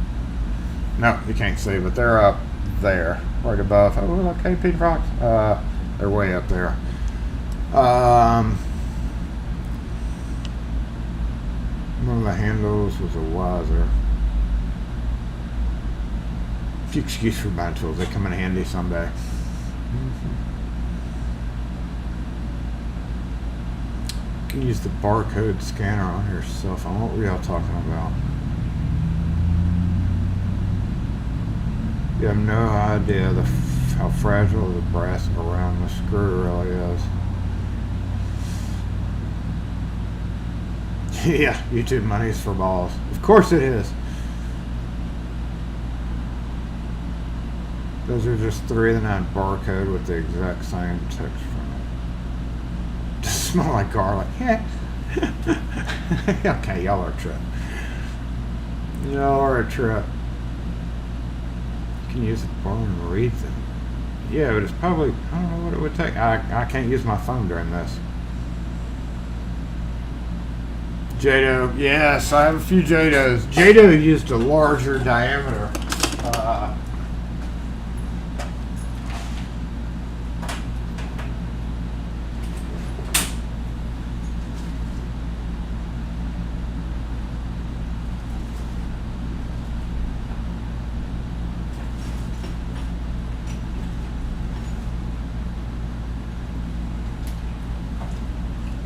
No, you can't see, but they're up there, right above. Oh, okay, Peter Fox. They're way up there. One of the handles was a Wiser. If you excuse for bad tools, they come in handy someday. You can use the barcode scanner on your cell phone. What were y'all talking about? You have no idea how fragile the brass around the screw really is. Yeah, YouTube money's for balls. Of course it is. Those are just 3 of the 9 barcode with the exact same text from it. Does smell like garlic. Yeah. Okay, y'all are a trip. Y'all are a trip. You can use the phone and read them. Yeah, but it's probably, I don't know what it would take. I can't use my phone during this. Jado, yes, I have a few Jados. Jado used a larger diameter.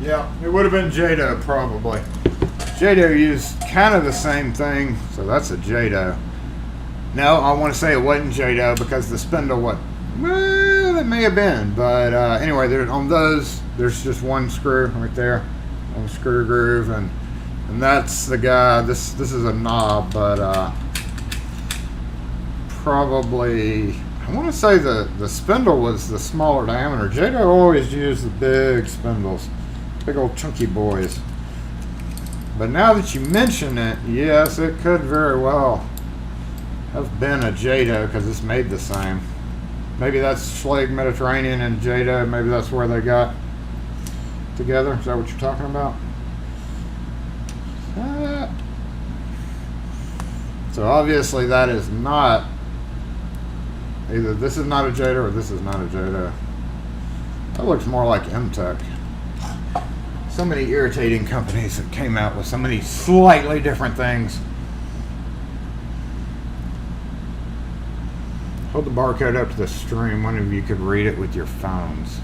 Yeah, it would have been Jado probably. Jado used kind of the same thing, so that's a Jado. No, I want to say it wasn't Jado because the spindle, well, it may have been, but anyway, on those, there's just one screw right there, one screw groove, and that's the guy. This is a knob, but probably, I want to say the spindle was the smaller diameter. Jado always used the big spindles. Big old chunky boys. But now that you mention it, yes, it could very well have been a Jado because it's made the same. Maybe that's Schlage Mediterranean and Jado. Maybe that's where they got together. Is that what you're talking about? So obviously that is not, either this is not a Jado or this is not a Jado. That looks more like M-Tech. So many irritating companies that came out with so many slightly different things. Hold the barcode up to the stream. One of you could read it with your phones.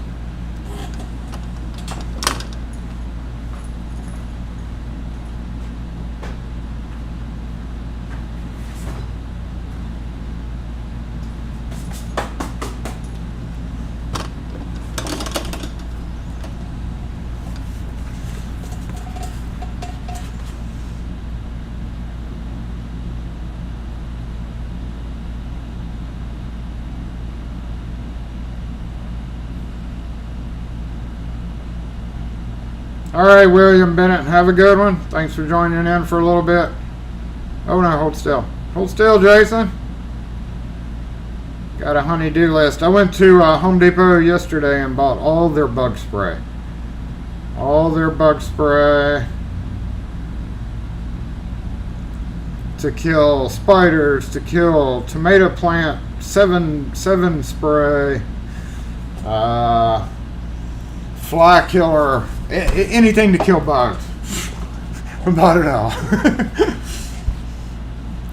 All right, William Bennett, have a good one. Thanks for joining in for a little bit. Oh no, hold still. Hold still, Jason. Got a honey-do list. I went to Home Depot yesterday and bought all their bug spray. All their bug spray. to kill spiders, to kill tomato plant, 7 spray, fly killer, anything to kill bugs. About it all.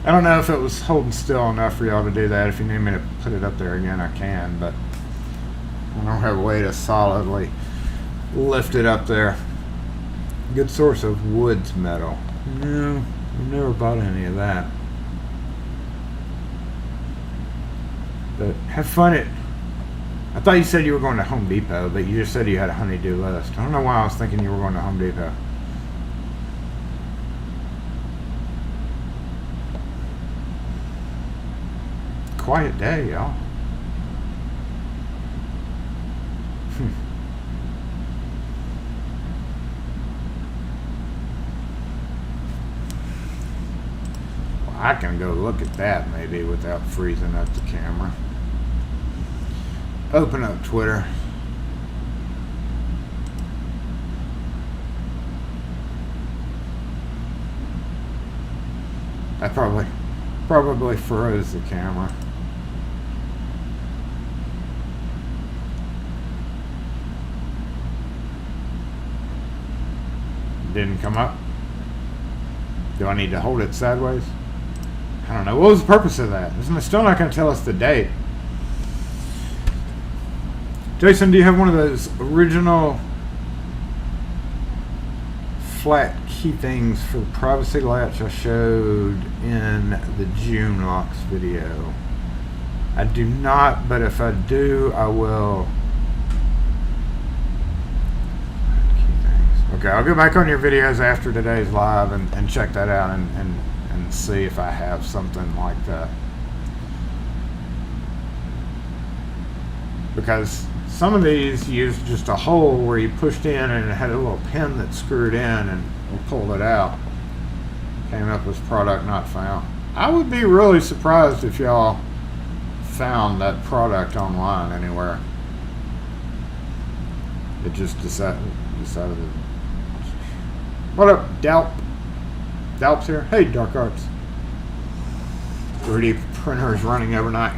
I don't know if it was holding still enough for y'all to do that. If you need me to put it up there again, I can, but I don't have a way to solidly lift it up there. Good source of woods metal. No, I've never bought any of that. But have fun at... I thought you said you were going to Home Depot, but you just said you had a honey-do list. I don't know why I was thinking you were going to Home Depot. Quiet day, y'all. Well, I can go look at that maybe without freezing up the camera. Open up Twitter. I probably froze the camera. Didn't come up. Do I need to hold it sideways? I don't know. What was the purpose of that? Isn't it still not going to tell us the date? Jason, do you have one of those original flat key things for the privacy latch I showed in the June locks video? I do not, but if I do, I will. Okay, I'll go back on your videos after today's live and check that out and see if I have something like that. Because some of these used just a hole where you pushed in and it had a little pin that screwed in and we pulled it out. Came up as product not found. I would be really surprised if y'all found that product online anywhere. It just decided to... What up, Dalp? Dalp's here. Hey, Dark Arts. 3D printers running overnight.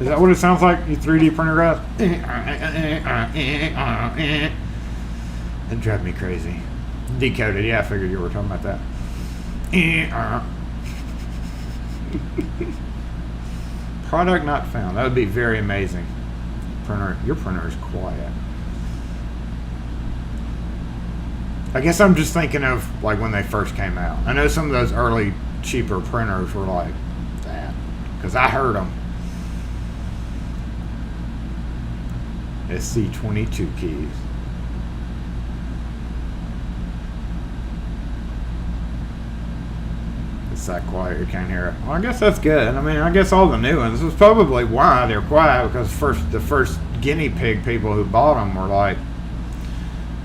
Is that what it sounds like, you 3D printer guys? That drives me crazy. Decoded, yeah, I figured you were talking about that. Product not found. That would be very amazing. Your printer is quiet. I guess I'm just thinking of like when they first came out. I know some of those early cheaper printers were like that because I heard them. SC22 keys. It's that quiet you can't hear it. Well, I guess that's good. I mean, I guess all the new ones. This is probably why they're quiet, because the first guinea pig people who bought them were like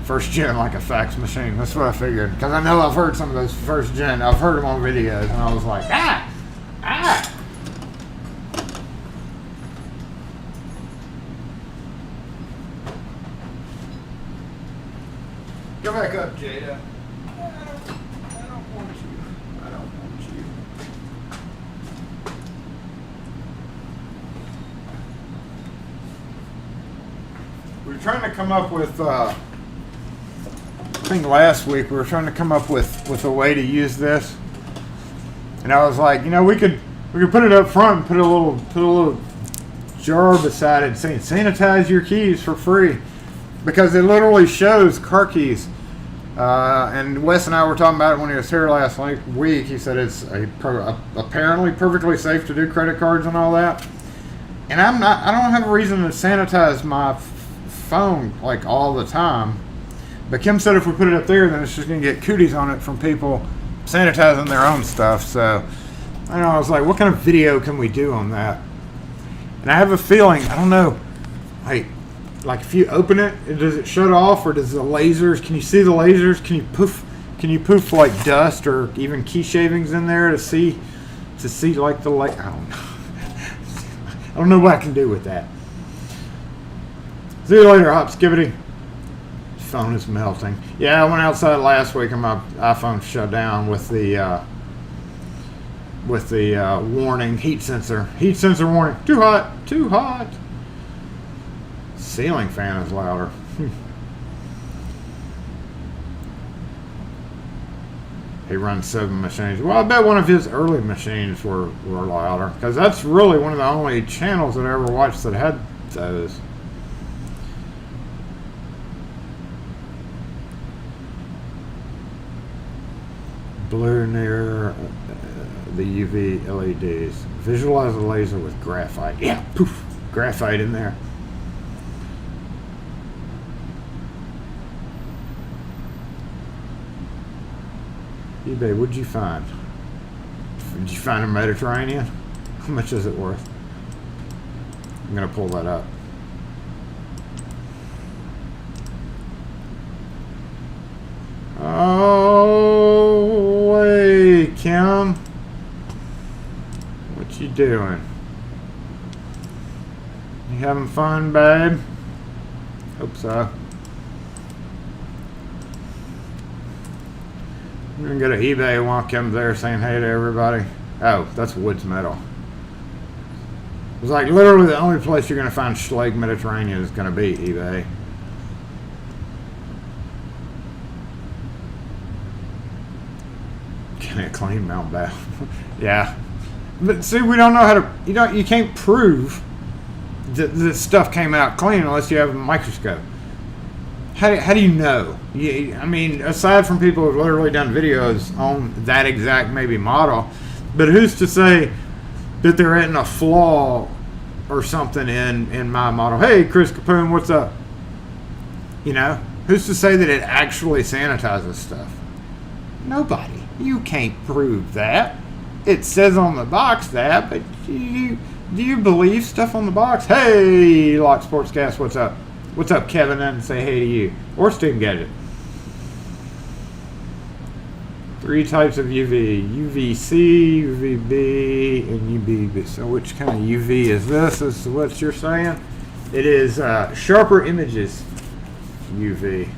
first gen, like a fax machine. That's what I figured. Because I know I've heard some of those first gen. I've heard them on videos, and I was like, ah. Go back up, Jada. I don't want you. We were trying to come up with, I think last week we were trying to come up with a way to use this, and I was like, you know, we could put it up front and put a little jar beside it saying sanitize your keys for free, because it literally shows car keys. And Wes and I were talking about it when he was here last week. He said it's apparently perfectly safe to do credit cards and all that. And I don't have a reason to sanitize my phone like all the time. But Kim said if we put it up there, then it's just going to get cooties on it from people sanitizing their own stuff. So I was like, what kind of video can we do on that? And I have a feeling, I don't know, like if you open it, does it shut off, or does the lasers, can you see the lasers? Can you poof like dust or even key shavings in there to see like the light? I don't know. I don't know what I can do with that. See you later, Hop Skibbity. phone is melting. Yeah, I went outside last week and my iPhone shut down with the warning, heat sensor warning. Too hot, too hot. Ceiling fan is louder. He runs 7 machines. Well, I bet one of his early machines were louder, because that's really one of the only channels that I ever watched that had those. Blue near the UV LEDs. Visualize a laser with graphite. Yeah, poof, graphite in there. eBay, what'd you find? Did you find a Mediterranean? How much is it worth? I'm gonna pull that up. Oh, wait, Kim. What you doing? You having fun, babe? Hope so. I'm gonna go to eBay while Kim's there saying hey to everybody. Oh, that's Woods Metal. It's like literally the only place you're gonna find Schlage Mediterranean is gonna be eBay. Can it clean Mount Bath? Yeah. But see, we don't know how to, you can't prove that this stuff came out clean unless you have a microscope. How do you know? I mean, aside from people who've literally done videos on that exact maybe model, but who's to say that there isn't a flaw or something in my model? Hey, Chris Capoon, what's up? You know, who's to say that it actually sanitizes stuff? Nobody. You can't prove that. It says on the box that, but do you believe stuff on the box? Hey, Lock Sports Gas, what's up? What's up, Kevin? And say hey to you. Or Steam Gadget. 3 types of UV. UVC, UVB, and UVB. So which kind of UV is this? Is what you're saying? It is sharper images UV.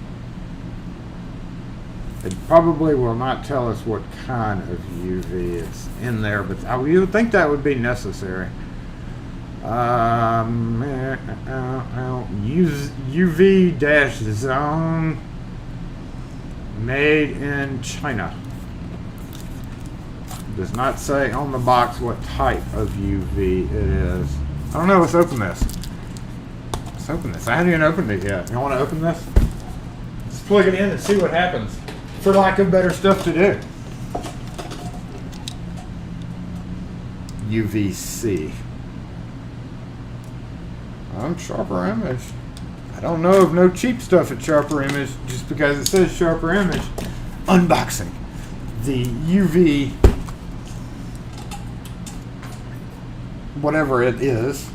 It probably will not tell us what kind of UV is in there, but you would think that would be necessary. UV-zone made in China. Does not say on the box what type of UV it is. I don't know. Let's open this. Let's open this. I haven't even opened it yet. You want to open this? Let's plug it in and see what happens. For lack of better stuff to do. UVC. Sharper image. I don't know of no cheap stuff at Sharper Image just because it says Sharper Image. Unboxing. The UV, whatever it is,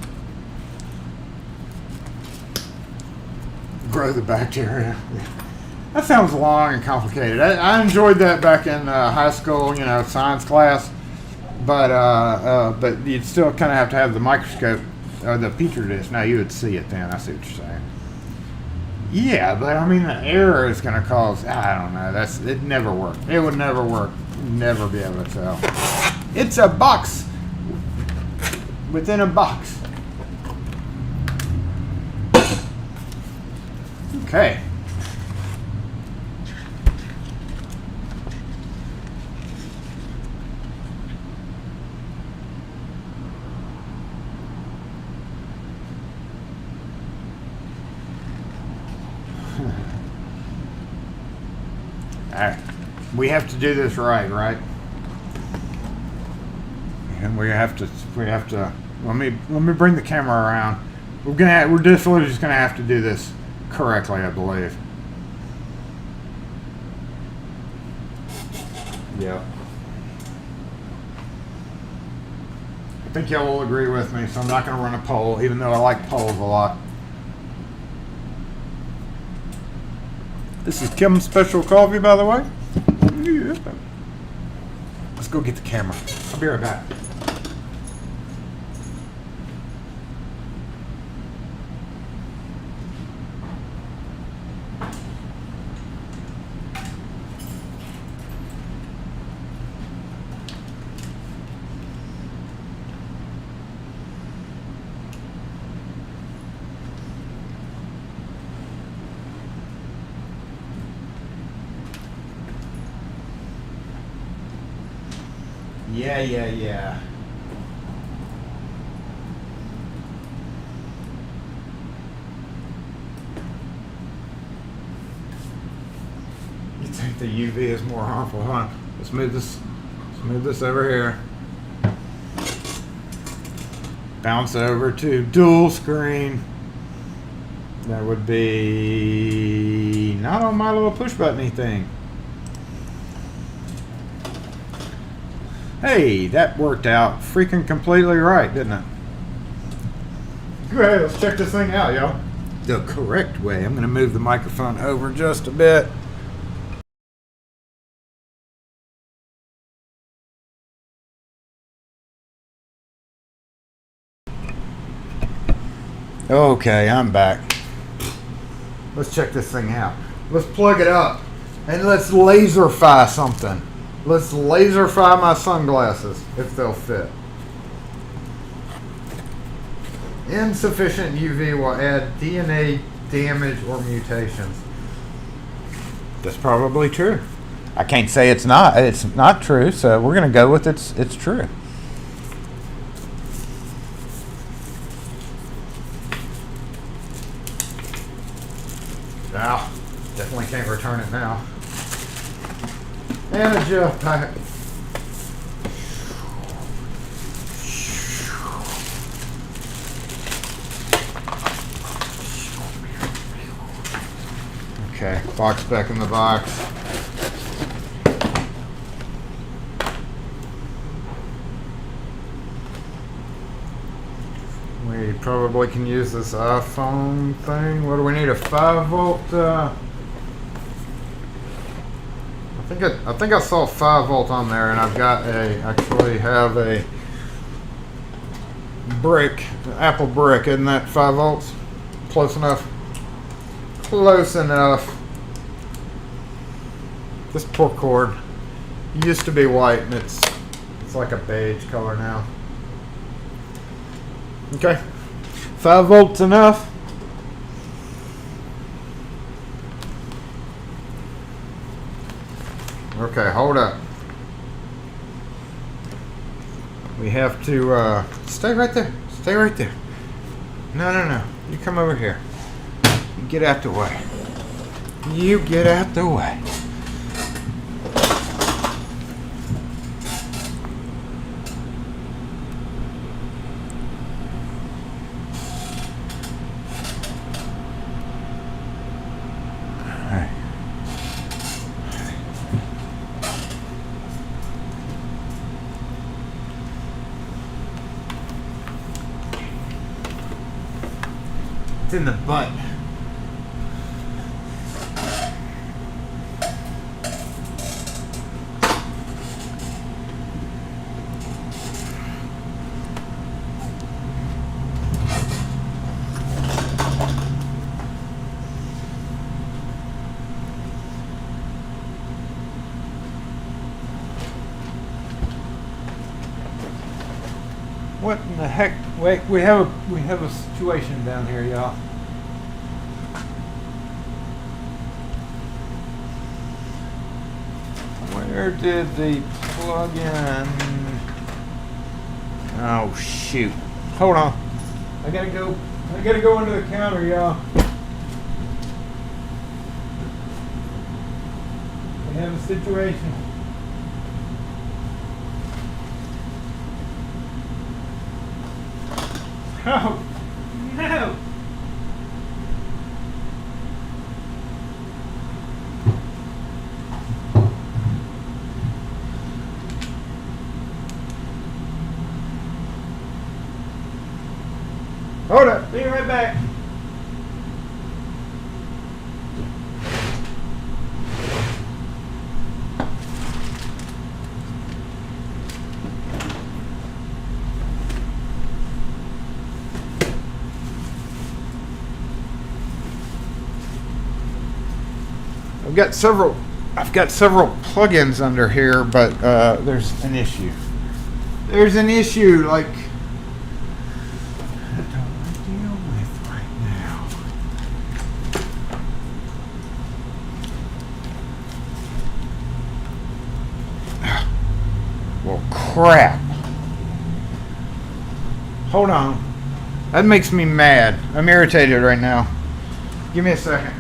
grow the bacteria. That sounds long and complicated. I enjoyed that back in high school, science class, but you'd still kind of have to have the microscope or the petri dish. Now you would see it then. I see what you're saying. Yeah, but I mean the error is going to cause. I don't know. It never worked. It would never work. Never be able to tell. It's a box within a box. Okay. We have to do this right? And we have to. Let me bring the camera around. We're definitely just gonna have to do this correctly, I believe. Yeah. I think y'all will agree with me, so I'm not gonna run a poll, even though I like polls a lot. This is Kim's Special Coffee, by the way. Yeah. Let's go get the camera. I'll be right back. Yeah. You think the UV is more harmful, huh? Let's move this over here. Bounce over to dual screen. That would be not on my little push buttony thing. Hey, that worked out freaking completely right, didn't it? Great, let's check this thing out, y'all. The correct way. I'm gonna move the microphone over just a bit. Okay, I'm back. Let's check this thing out. Let's plug it up and let's laserify something. Let's laserify my sunglasses if they'll fit. Insufficient UV will add DNA damage or mutations. That's probably true. I can't say it's not. It's not true, so we're gonna go with it's true. Now, definitely can't return it now. And a gel pack. Okay, box back in the box. We probably can use this iPhone thing. What do we need? A 5-volt? I think I saw 5-volt on there, and I've got actually have a brick, an Apple brick. Isn't that 5 volts? Close enough. Close enough. This poor cord used to be white, and it's like a beige color now. Okay, 5 volts enough. Okay, hold up. We have to stay right there. Stay right there. No. You come over here. You get out the way. You get out the way. It's in the butt. What in the heck? Wait, we have a situation down here, y'all. Where did the plug-in? Oh shoot! Hold on. I gotta go under the counter, y'all. We have a situation. Oh, no! Hold up, be right back. I've got several plugins under here, but there's an issue. There's an issue like I don't want to deal with right now. Well, crap. Hold on. That makes me mad. I'm irritated right now. Give me a second.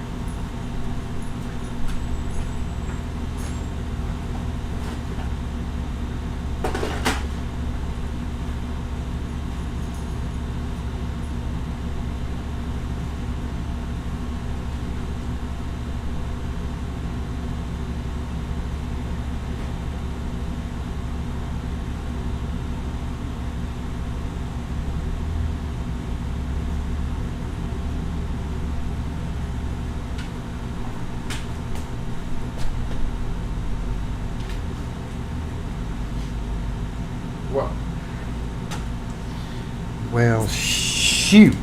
Well, shoot.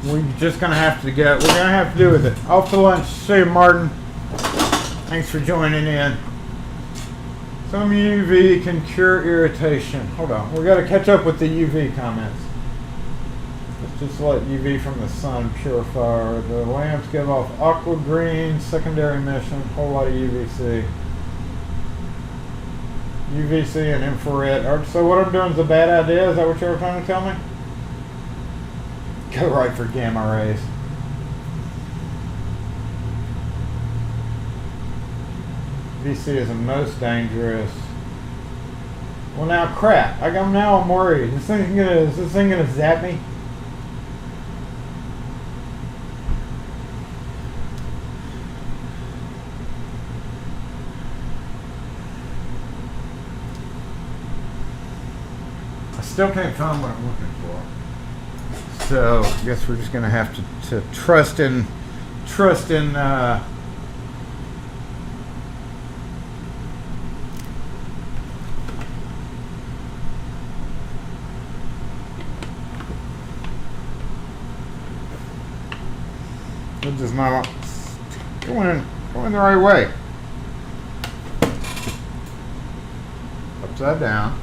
We're just gonna have to go. We're gonna have to do with it. Off to lunch. See you, Martin. Thanks for joining in. Some UV can cure irritation. Hold on. We gotta catch up with the UV comments. Let's just let UV from the sun purify. The lamps give off aqua green, secondary emission, whole lot of UVC. UVC and infrared. So what I'm doing is a bad idea? Is that what you were trying to tell me? Go right for gamma rays. VC is the most dangerous. Well, now crap. I'm worried. Is this thing gonna zap me? Still can't find what I'm looking for. So I guess we're just gonna have to trust in it's just not going the right way. Upside down.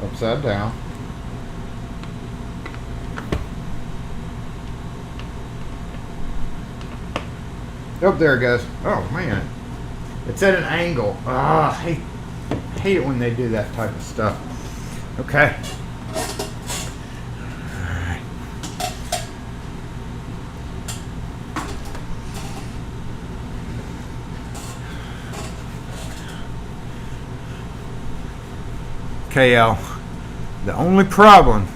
Upside down. Oh, there it goes. Oh man, it's at an angle. I hate it when they do that type of stuff. Okay. Alright. KL. The only problem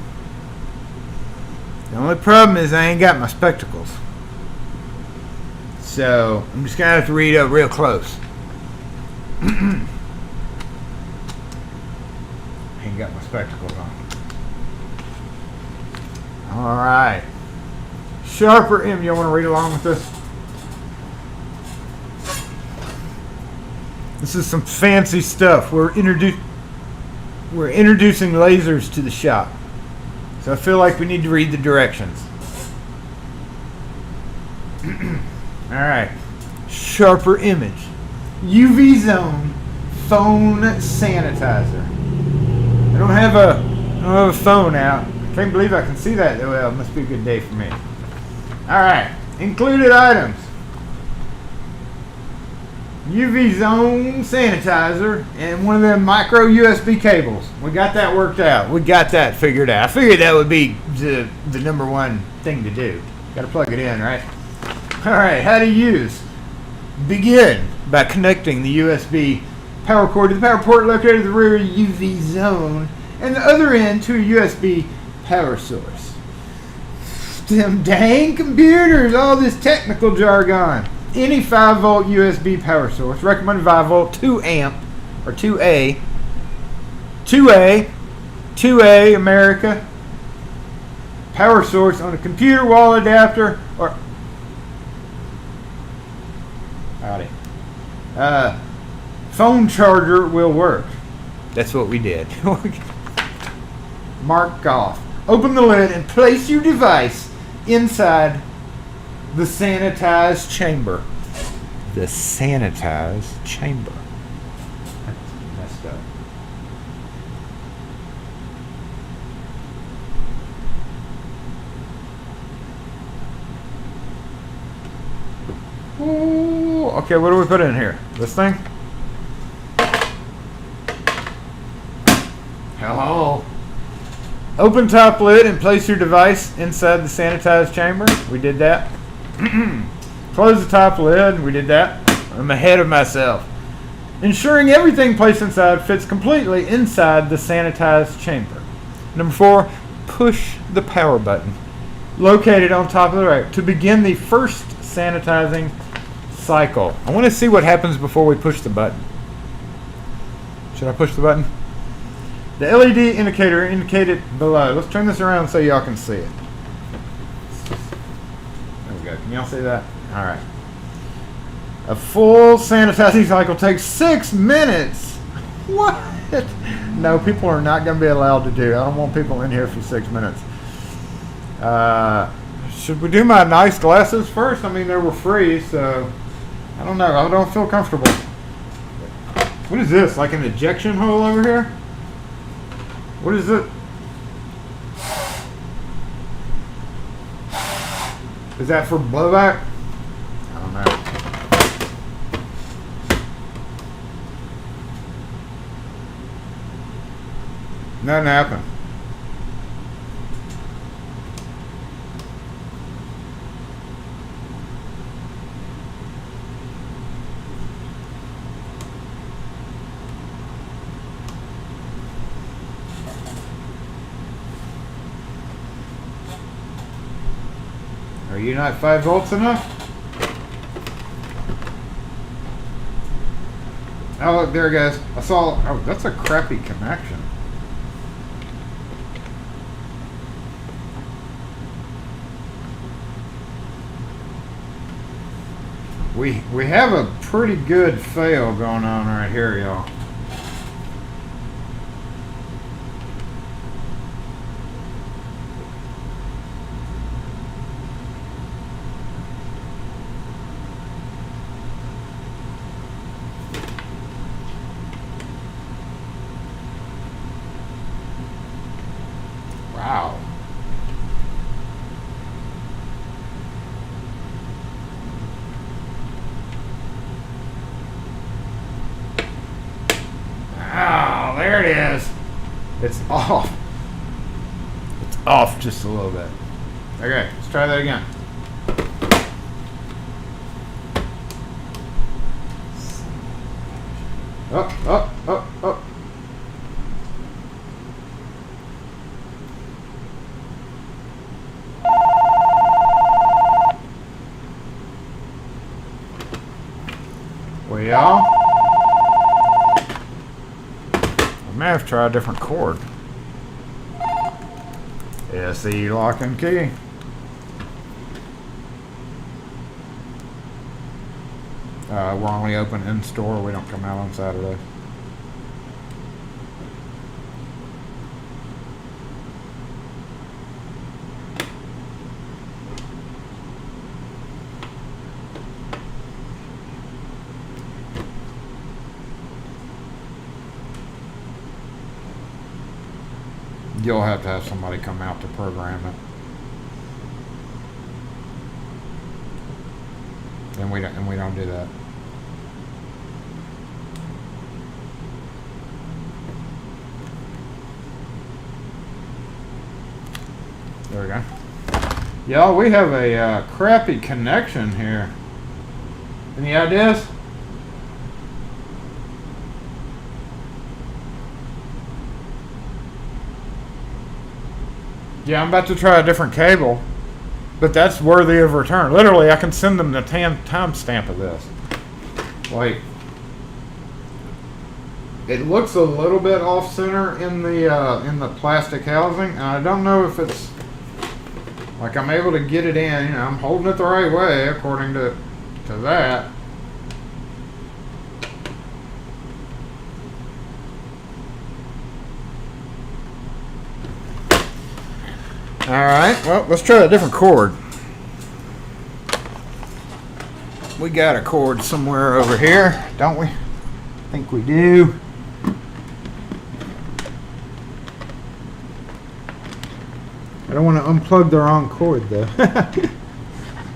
is I ain't got my spectacles. So I'm just gonna have to read up real close. Ain't got my spectacles on. Alright. Sharper M, you wanna read along with this? This is some fancy stuff. We're introducing lasers to the shop. So I feel like we need to read the directions. Alright. Sharper image. UV zone phone sanitizer. I don't have a phone out. I can't believe I can see that. Well, it must be a good day for me. Alright. Included items. UV zone sanitizer and one of them micro USB cables. We got that worked out. We got that figured out. I figured that would be the number one thing to do. Got to plug it in, right? All right, how to use. Begin by connecting the USB power cord to the power port located at the rear UV zone and the other end to a USB power source. Them dang computers, all this technical jargon. Any 5-volt USB power source, recommended 5-volt, 2 amp, or 2A, 2A, America, power source on a computer wall adapter, or, howdy, phone charger will work. That's what we did. Mark off. Open the lid and place your device inside the sanitized chamber. The sanitized chamber. That's messed up. Okay, what do we put in here? This thing? Hello. Open top lid and place your device inside the sanitized chamber. We did that. Close the top lid. We did that. I'm ahead of myself. Ensuring everything placed inside fits completely inside the sanitized chamber. Number 4, push the power button located on top of the rack to begin the first sanitizing cycle. I want to see what happens before we push the button. Should I push the button? The LED indicator indicated below. Let's turn this around so y'all can see it. There we go. Can y'all see that? All right. A full sanitizing cycle takes 6 minutes. What? No, people are not going to be allowed to do. I don't want people in here for 6 minutes. Should we do my nice glasses first? I mean, they were free, so I don't know. I don't feel comfortable. What is this? Like an ejection hole over here? What is it? Is that for blowback? I don't know. Nothing happened. Are you not 5 volts enough? Oh, look, there it goes. I saw. Oh, that's a crappy connection. We have a pretty good fail going on right here, y'all. Wow. Oh, there it is. It's off. It's off just a little bit. Okay, let's try that again. Up. Well, I may have to try a different cord. SE lock and key. We're only open in store. We don't come out on Saturday. You'll have to have somebody come out to program it. And we don't do that. There we go. Y'all, we have a crappy connection here. Any ideas? Yeah, I'm about to try a different cable, but that's worthy of return. Literally, I can send them the timestamp of this. Like, it looks a little bit off center in the plastic housing, and I don't know if it's like I'm able to get it in. You know, I'm holding it the right way according to that. Alright, well, let's try a different cord. We got a cord somewhere over here, don't we? I think we do. I don't want to unplug the wrong cord, though.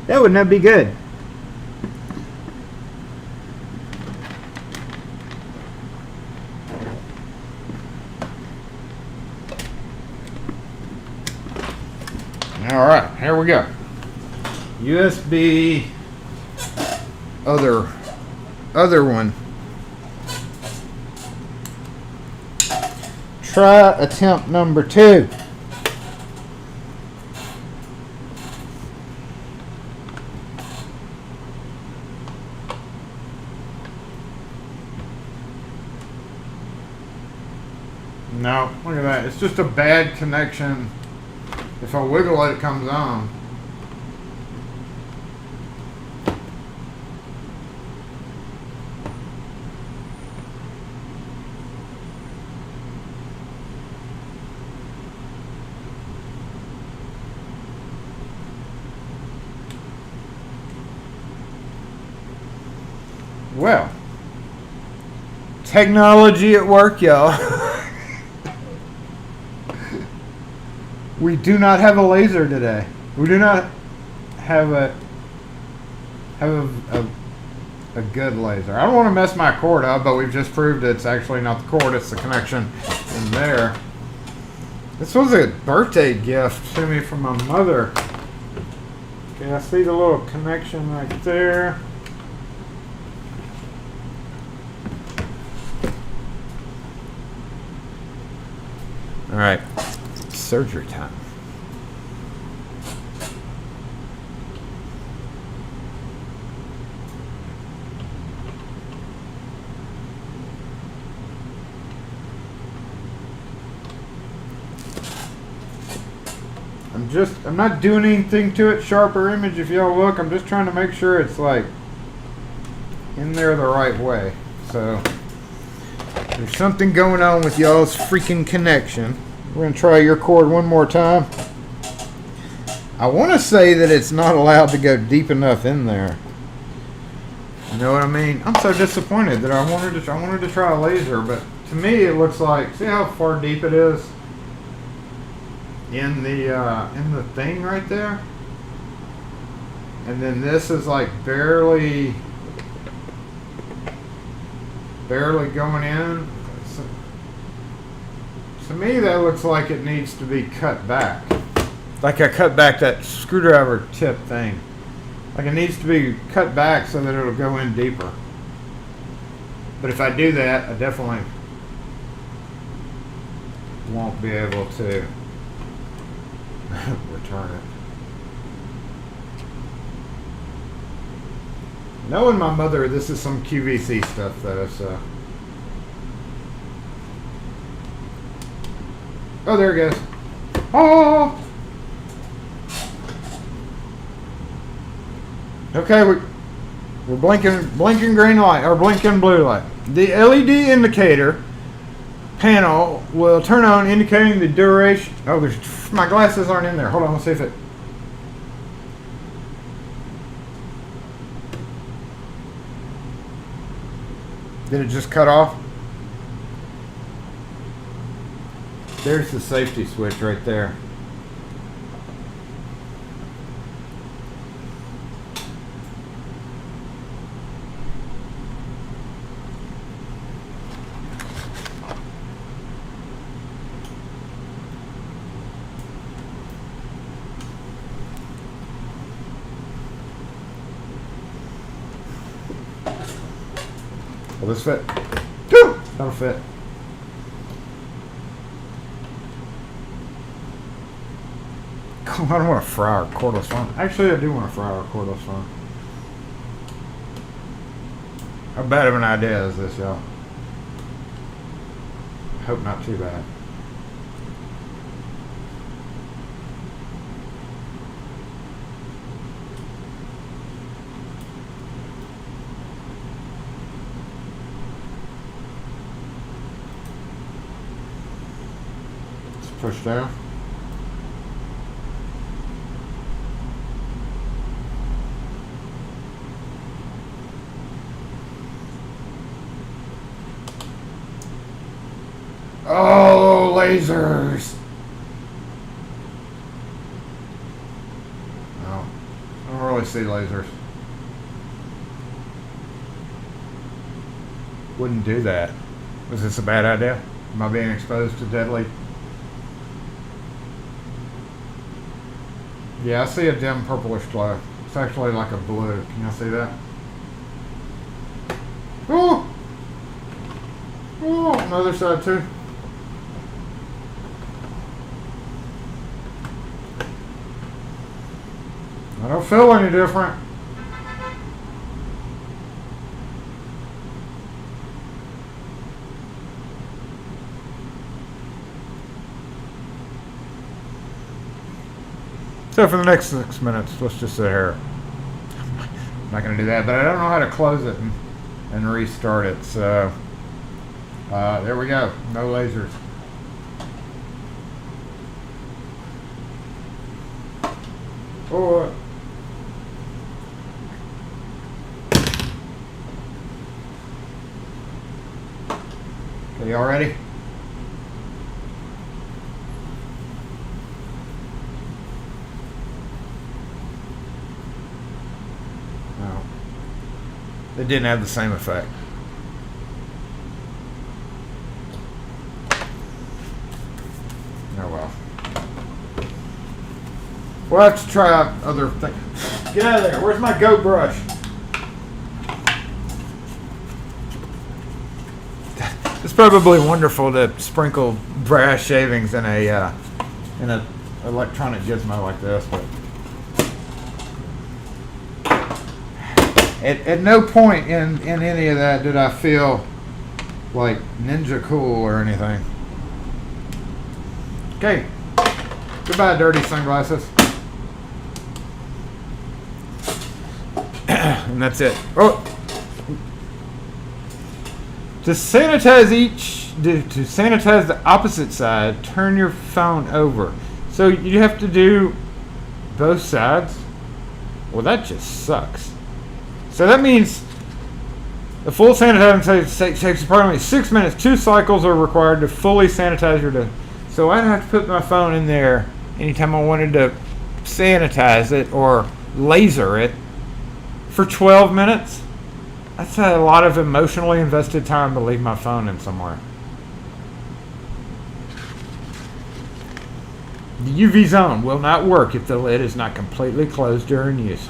That would not be good. All right, here we go. USB other one. Try attempt number 2. No, look at that. It's just a bad connection. If I wiggle it, it comes on. Well, technology at work, y'all. We do not have a laser today. We do not have a good laser. I don't want to mess my cord up, but we've just proved it's actually not the cord, it's the connection in there. This was a birthday gift to me from my mother. Okay, I see the little connection right there. All right, surgery time. I'm not doing anything to it, sharper image if y'all look. I'm just trying to make sure it's like in there the right way. So there's something going on with y'all's freaking connection. We're going to try your cord one more time. I want to say that it's not allowed to go deep enough in there. You know what I mean? I'm so disappointed that I wanted to try a laser, but to me it looks like, see how far deep it is in the thing right there? And then this is like barely going in. So, to me that looks like it needs to be cut back. Like I cut back that screwdriver tip thing. Like it needs to be cut back so that it'll go in deeper. But if I do that, I definitely won't be able to return it. Knowing my mother, this is some QVC stuff though, so. Oh, there it goes. Oh! Okay, we're blinking green light, or blinking blue light. The LED indicator panel will turn on indicating the duration. Oh, my glasses aren't in there. Hold on, let's see if it. Did it just cut off? There's the safety switch right there. Will this fit? That'll fit. I don't want to fry our cordless phone. Actually, I do want to fry our cordless phone. How bad of an idea is this, y'all? I hope not too bad. Push down. Oh, lasers. No, I don't really see lasers. Wouldn't do that. Was this a bad idea? Am I being exposed to deadly? Yeah, I see a dim purplish glow. It's actually like a blue. Can y'all see that? Oh! Oh, on the other side too. I don't feel any different. So for the next 6 minutes, let's just sit here. I'm not going to do that, but I don't know how to close it and restart it. So there we go. No lasers. Oh. Okay, y'all ready? No. It didn't have the same effect. Oh well. We'll have to try out other things. Get out of there. Where's my goat brush? It's probably wonderful to sprinkle brass shavings in a electronic gizmo like this, but at no point in any of that did I feel like ninja cool or anything. Okay. Goodbye, dirty sunglasses. And that's it. Oh! To sanitize the opposite side, turn your phone over. So you have to do both sides? Well, that just sucks. So that means the full sanitizing takes approximately 6 minutes. 2 cycles are required to fully sanitize your device. So I'd have to put my phone in there anytime I wanted to sanitize it or laser it for 12 minutes. That's a lot of emotionally invested time to leave my phone in somewhere. The UV zone will not work if the lid is not completely closed during use.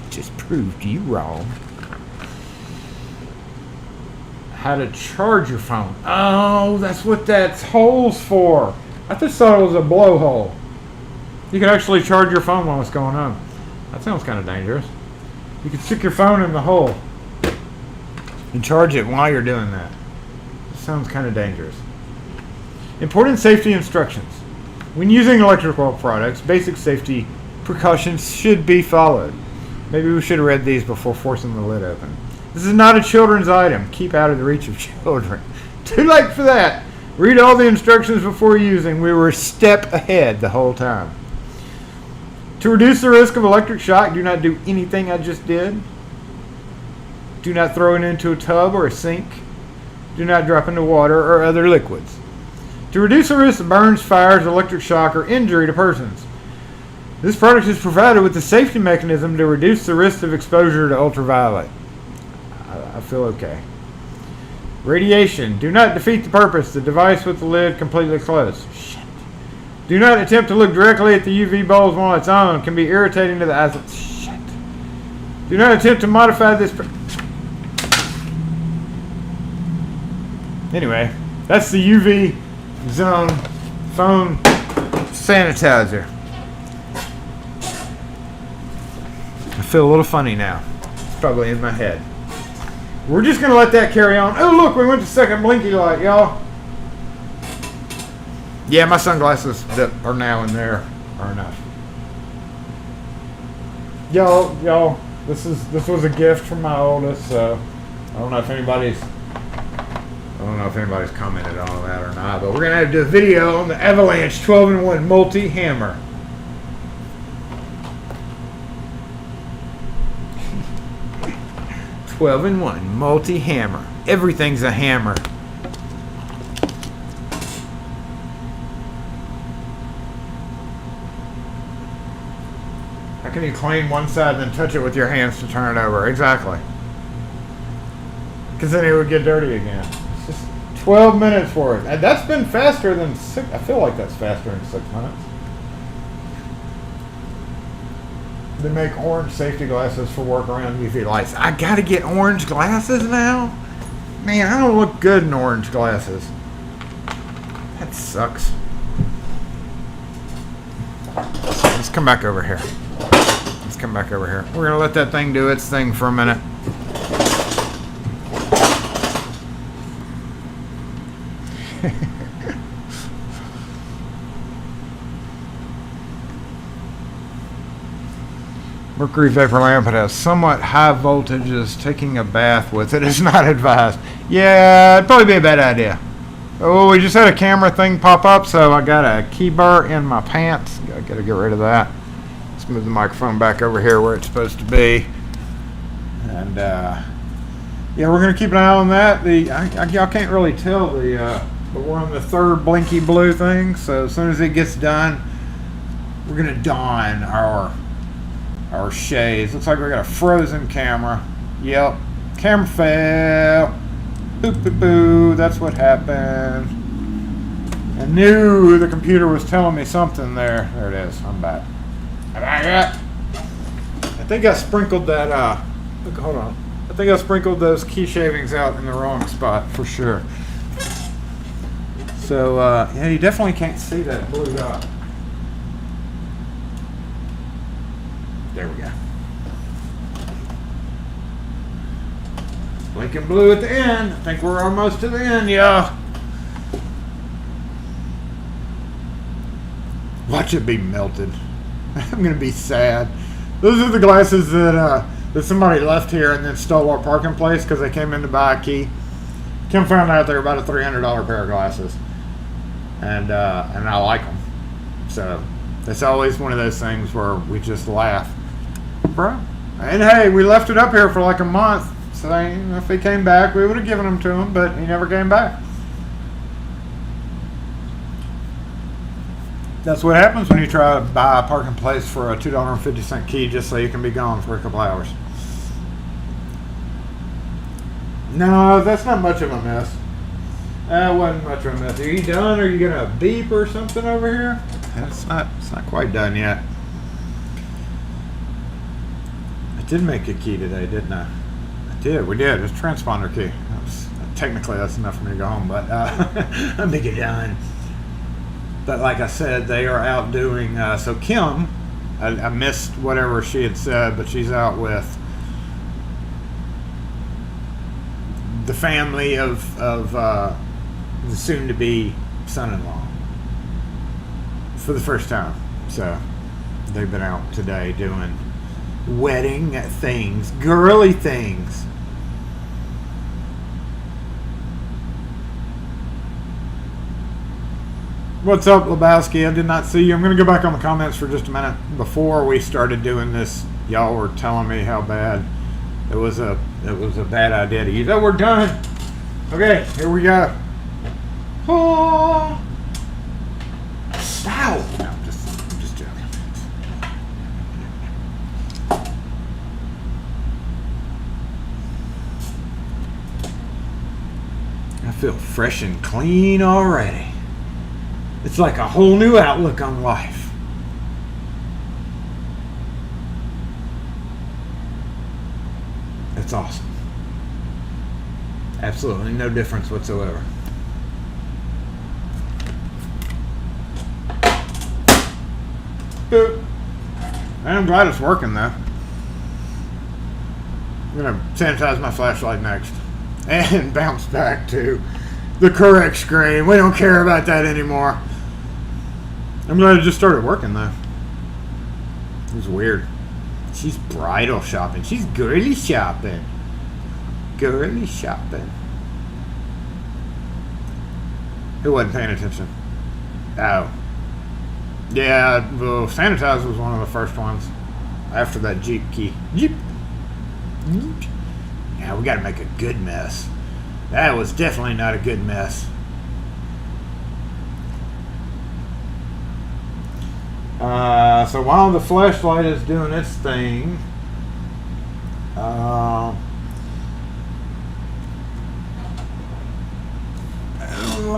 Just proved you wrong. How to charge your phone. Oh, that's what that's holes for. I just thought it was a blowhole. You could actually charge your phone while it's going on. That sounds kind of dangerous. You could stick your phone in the hole and charge it while you're doing that. That sounds kind of dangerous. Important safety instructions. When using electrical products, basic safety precautions should be followed. Maybe we should have read these before forcing the lid open. This is not a children's item. Keep out of the reach of children. Too late for that. Read all the instructions before using. We were a step ahead the whole time. To reduce the risk of electric shock, do not do anything I just did. Do not throw it into a tub or a sink. Do not drop into water or other liquids. To reduce the risk of burns, fires, electric shock, or injury to persons. This product is provided with a safety mechanism to reduce the risk of exposure to ultraviolet. I feel okay. Radiation. Do not defeat the purpose. The device with the lid completely closed. Shit. Do not attempt to look directly at the UV bulbs while it's on. Can be irritating to the eyes. Shit. Do not attempt to modify this. Anyway, that's the UV zone phone sanitizer. I feel a little funny now. It's probably in my head. We're just going to let that carry on. Oh, look, we went to second blinky light, y'all. Yeah, my sunglasses that are now in there are enough. Y'all, this was a gift from my oldest, so I don't know if anybody's commented on that or not, but we're going to have to do a video on the Avalanche 12-in-1 multi-hammer. "12-in-1 multi-hammer. Everything's a hammer." How can you clean one side and then touch it with your hands to turn it over? Exactly. Because then it would get dirty again. It's just 12 minutes for it. And that's been faster than 6. I feel like that's faster than 6 minutes. They make orange safety glasses for work around UV lights. I gotta get orange glasses now? Man, I don't look good in orange glasses. That sucks. Let's come back over here. Let's come back over here. We're gonna let that thing do its thing for a minute. Mercury vapor lamp. It has somewhat high voltages. Taking a bath with it is not advised. Yeah, it'd probably be a bad idea. Oh, we just had a camera thing pop up, so I got a key burr in my pants. Gotta get rid of that. Let's move the microphone back over here where it's supposed to be. And yeah, we're gonna keep an eye on that. Y'all can't really tell but we're on the third blinky blue thing. So as soon as it gets done, we're gonna don our shades. Looks like we got a frozen camera. Yep, camera fell. Boop, boop, boo. That's what happened. I knew the computer was telling me something there. There it is. I'm back. I think I sprinkled that. Look, hold on. I think I sprinkled those key shavings out in the wrong spot for sure. So yeah, you definitely can't see that blue dot. There we go. Blinking blue at the end. I think we're almost to the end, y'all. Watch it be melted. I'm gonna be sad. Those are the glasses that somebody left here and then stole our parking place because they came in to buy a key. Kim found out they're about a $300 pair of glasses, and I like them. So it's always one of those things where we just laugh, bro. And hey, we left it up here for like a month. So if he came back, we would have given them to him, but he never came back. That's what happens when you try to buy a parking place for a $2.50 key just so you can be gone for a couple hours. No, that's not much of a mess. That wasn't much of a mess. Are you done? Or are you gonna beep or something over here? It's not quite done yet. I did make a key today, didn't I? We did. It's a transponder key. Technically, that's enough for me to go home, but I'm big it done. But like I said, they are out doing. So Kim, I missed whatever she had said, but she's out with the family of the soon-to-be son-in-law for the first time. So they've been out today doing wedding things, girly things. What's up, Lebowski? I did not see you. I'm going to go back on the comments for just a minute. Before we started doing this, y'all were telling me how bad it was a bad idea to use. Oh, we're done. Okay, here we go. Oh. Ow. No, I'm just joking. I feel fresh and clean already. It's like a whole new outlook on life. It's awesome. Absolutely no difference whatsoever. Boop. I'm glad it's working though. I'm gonna sanitize my flashlight next and bounce back to the correct screen. We don't care about that anymore. I'm glad it just started working though. It was weird. She's bridal shopping. She's girly shopping. Girly shopping. Who wasn't paying attention? Oh. Yeah, well, sanitize was one of the first ones. After that Jeep key. Jeep. Yeah, we gotta make a good mess. That was definitely not a good mess. So while the flashlight is doing its thing, let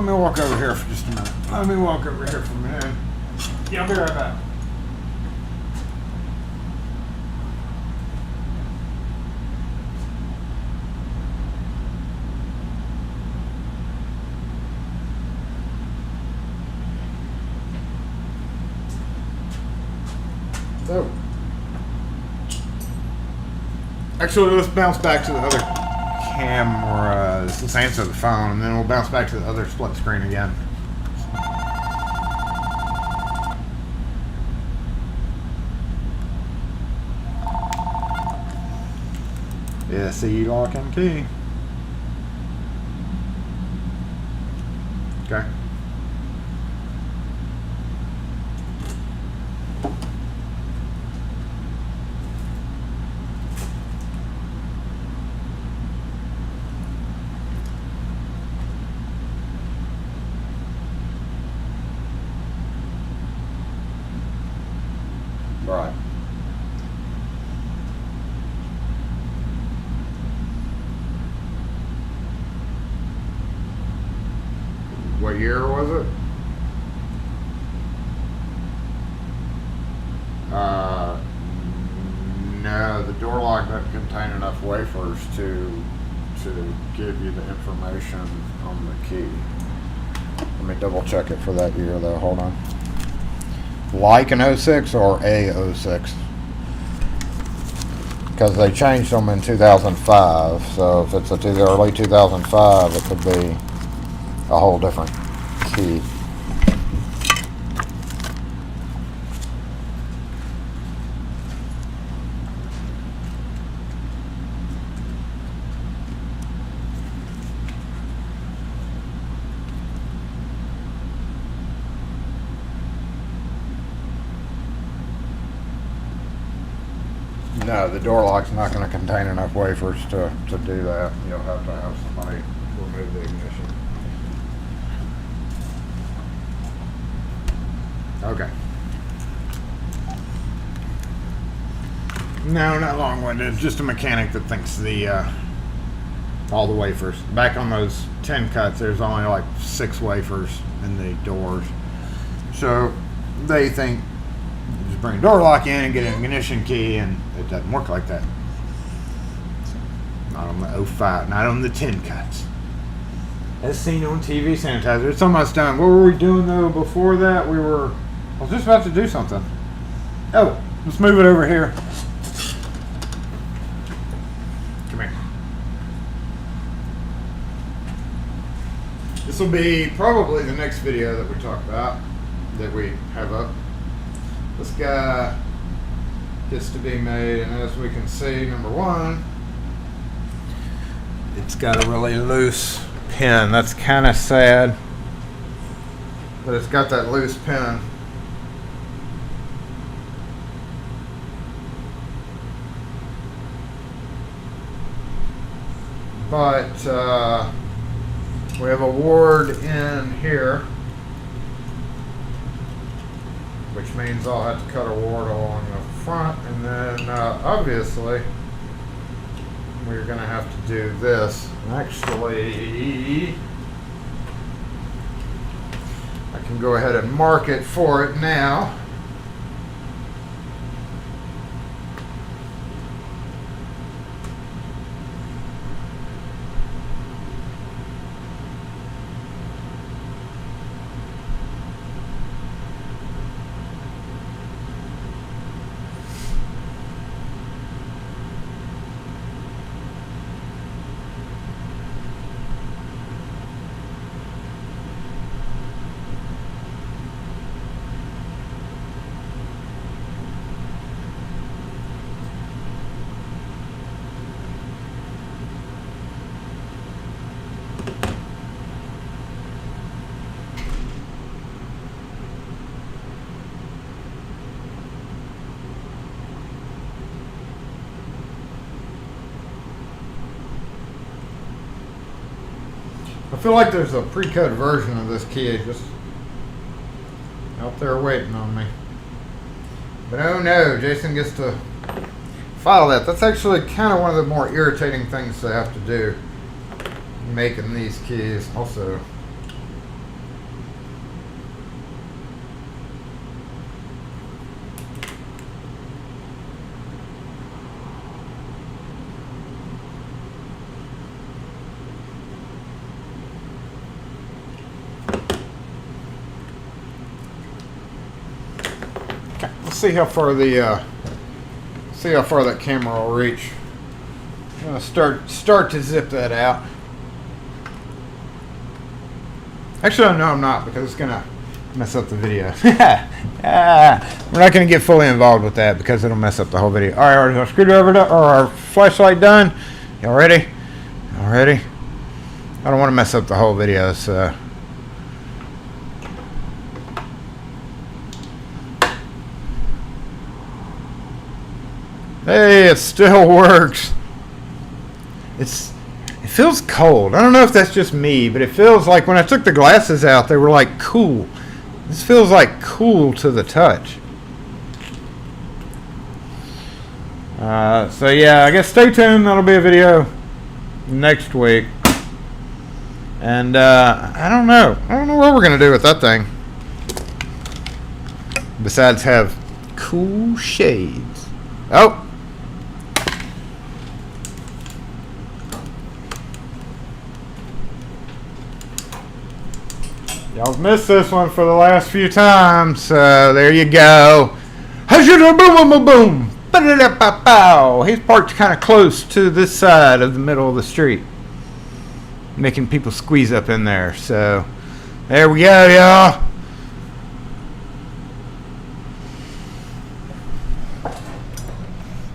me walk over here for just a minute. Let me walk over here for a minute. Yeah, I'll be right back. So, actually, let's bounce back to the other cameras. Let's answer the phone, and then we'll bounce back to the other split screen again. Yeah, see, lock and key. Okay. Right. What year was it? No, the door lock doesn't contain enough wafers to give you the information on the key. Let me double check it for that year though, hold on. Like an 06 or a 06? Because they changed them in 2005, so if it's early 2005, it could be a whole different key. No, the door lock's not going to contain enough wafers to do that. You'll have to have somebody remove the ignition. Okay. No, not long-winded. Just a mechanic that thinks all the wafers. Back on those 10 cuts, there's only like 6 wafers in the doors. So they think you just bring a door lock in and get an ignition key, and it doesn't work like that. Not on the 05, not on the 10 cuts. As seen on TV sanitizer. It's almost done. What were we doing though before that? I was just about to do something. Oh, let's move it over here. Come here. This will be probably the next video that we talk about, that we have up. This guy gets to be made, and as we can see, number one, it's got a really loose pin. That's kind of sad, but it's got that loose pin. But we have a ward in here, which means I'll have to cut a ward along the front, and then obviously we're going to have to do this. Actually, I can go ahead and mark it for it now. I feel like there's a pre-cut version of this key just out there waiting on me. But oh no, Jason gets to file that. That's actually kind of one of the more irritating things to have to do, making these keys. Also, Let's see how far that camera will reach. I'm gonna start to zip that out. Actually, no, I'm not, because it's gonna mess up the video. We're not gonna get fully involved with that because it'll mess up the whole video. All right, our screwdriver or our flashlight done. Y'all ready? All ready? I don't want to mess up the whole video, so. Hey, it still works. It feels cold. I don't know if that's just me, but it feels like when I took the glasses out, they were like cool. This feels like cool to the touch. So yeah, I guess stay tuned. That'll be a video next week. And I don't know what we're gonna do with that thing. Besides have cool shades. Oh. Y'all missed this one for the last few times, so there you go. Boom, boom, boom, boom. He's parked kind of close to this side of the middle of the street, making people squeeze up in there. So there we go, y'all.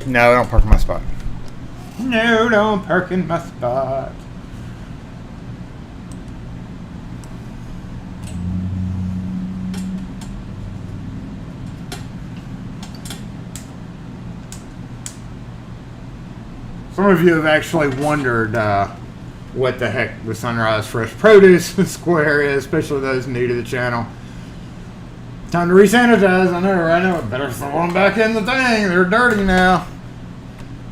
No, don't park in my spot. No, don't park in my spot. Some of you have actually wondered what the heck the Sunrise Fresh Produce square is, especially those new to the channel. Time to re-sanitize. I know. Better throw them back in the thing. They're dirty now.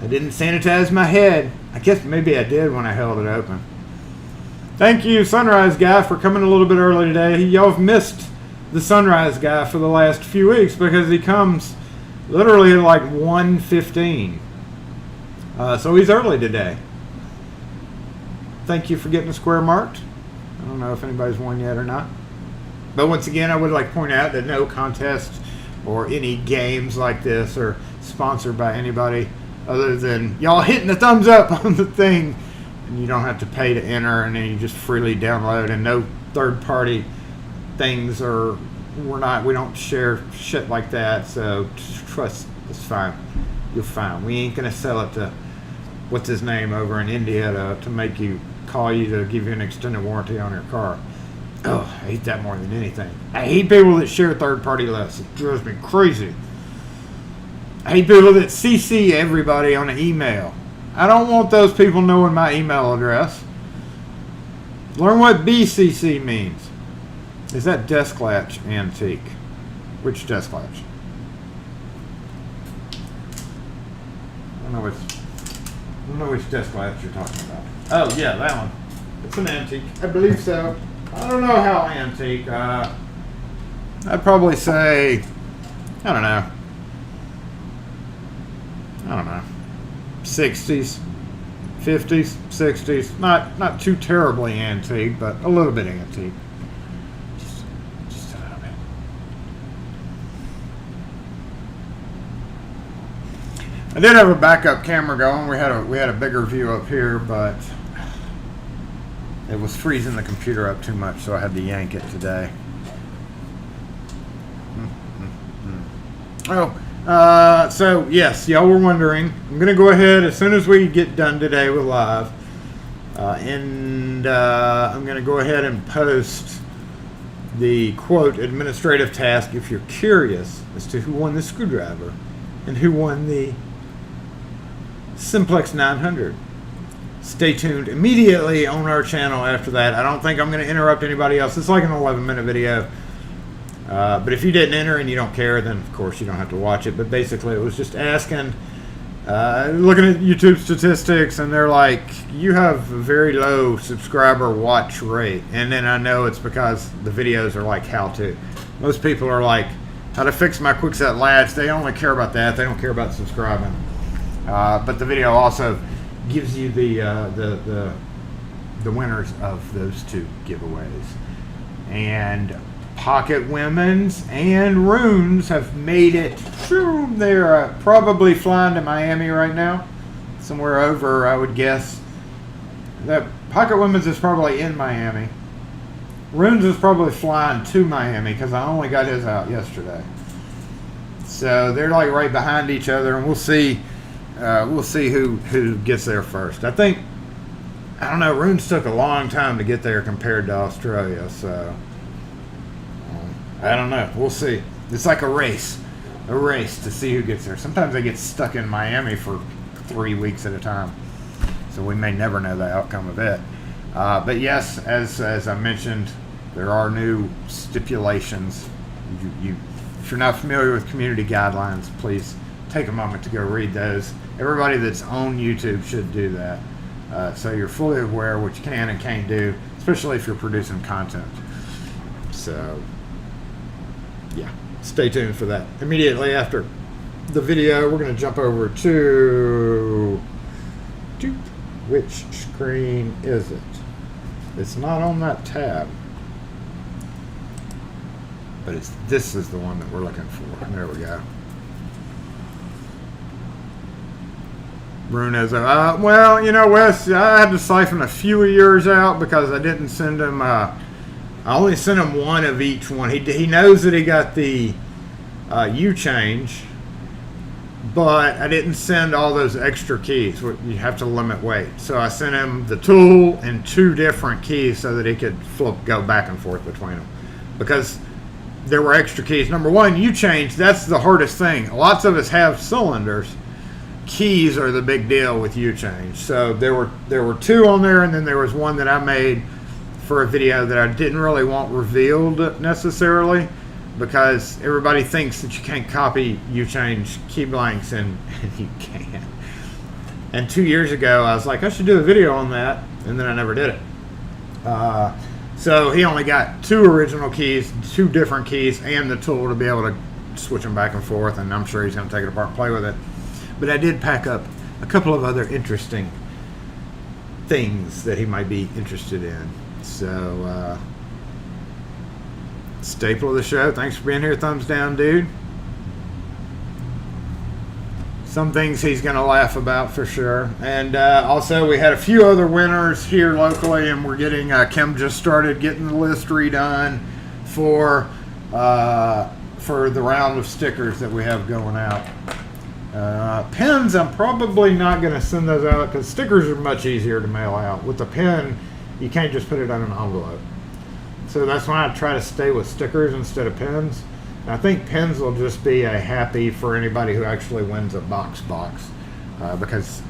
I didn't sanitize my head. I guess maybe I did when I held it open. Thank you, Sunrise Guy, for coming a little bit early today. Y'all have missed the Sunrise Guy for the last few weeks because he comes literally at like 1:15. So he's early today. Thank you for getting the square marked. I don't know if anybody's won yet or not. But once again, I would like to point out that no contest or any games like this are sponsored by anybody other than y'all hitting the thumbs up on the thing. And you don't have to pay to enter, and then you just freely download, and no third-party things are, we don't share shit like that, so trust, it's fine. You're fine. We ain't gonna sell it to what's his name over in India to make you call you to give you an extended warranty on your car. Oh, I hate that more than anything. I hate people that share third-party lists. It drives me crazy. I hate people that CC everybody on an email. I don't want those people knowing my email address. Learn what BCC means. Is that desk latch antique? Which desk latch? I don't know which desk latch you're talking about. Oh, yeah, that one. It's an antique. I believe so. I don't know how antique. I'd probably say, I don't know. 60s, 50s, 60s. Not too terribly antique, but a little bit antique. Just a little bit. I did have a backup camera going. We had a bigger view up here, but it was freezing the computer up too much, so I had to yank it today. So yes, y'all were wondering. I'm gonna go ahead as soon as we get done today with live, and I'm gonna go ahead and post the quote administrative task if you're curious as to who won the screwdriver and who won the Simplex 900. Stay tuned immediately on our channel after that. I don't think I'm going to interrupt anybody else. It's like an 11-minute video. But if you didn't enter and you don't care, then of course you don't have to watch it. But basically it was just asking, looking at YouTube statistics, and they're like, you have a very low subscriber watch rate. And then I know it's because the videos are like how to. Most people are like, how to fix my quickset latch. They only care about that. They don't care about subscribing. But the video also gives you the winners of those two giveaways, and Pocket Women's and Runes have made it. They're probably flying to Miami right now. Somewhere over, I would guess. That Pocket Women's is probably in Miami. Runes is probably flying to Miami because I only got his out yesterday. So they're like right behind each other, and we'll see who gets there first. I don't know. Runes took a long time to get there compared to Australia, so I don't know. We'll see. It's like a race to see who gets there. Sometimes they get stuck in Miami for 3 weeks at a time, so we may never know the outcome of it. But yes, as I mentioned, there are new stipulations. If you're not familiar with community guidelines, please take a moment to go read those. Everybody that's on YouTube should do that. So you're fully aware of what you can and can't do, especially if you're producing content. So, yeah, stay tuned for that. Immediately after the video, we're going to jump over to which screen is it? It's not on that tab, but this is the one that we're looking for. There we go. Bruno's, well, you know, Wes, I had to siphon a few of yours out because I didn't send him, I only sent him one of each one. He knows that he got the U-change, but I didn't send all those extra keys. You have to limit weight. So I sent him the tool and 2 different keys so that he could go back and forth between them. Because there were extra keys. Number one, U-change, that's the hardest thing. Lots of us have cylinders. Keys are the big deal with U-change. So there were 2 on there, and then there was one that I made for a video that I didn't really want revealed necessarily, because everybody thinks that you can't copy U-change key blanks, and you can. And 2 years ago, I was like, I should do a video on that, and then I never did it. So he only got 2 original keys, 2 different keys, and the tool to be able to switch them back and forth, and I'm sure he's going to take it apart and play with it. But I did pack up a couple of other interesting things that he might be interested in. So, staple of the show. Thanks for being here. Thumbs down, dude. Some things he's going to laugh about for sure. And also, we had a few other winners here locally, and we're getting, Kim just started getting the list redone for the round of stickers that we have going out. Pins, I'm probably not going to send those out because stickers are much easier to mail out. With the pen, you can't just put it on an envelope. So that's why I try to stay with stickers instead of pins. And I think pins will just be a happy for anybody who actually wins a box because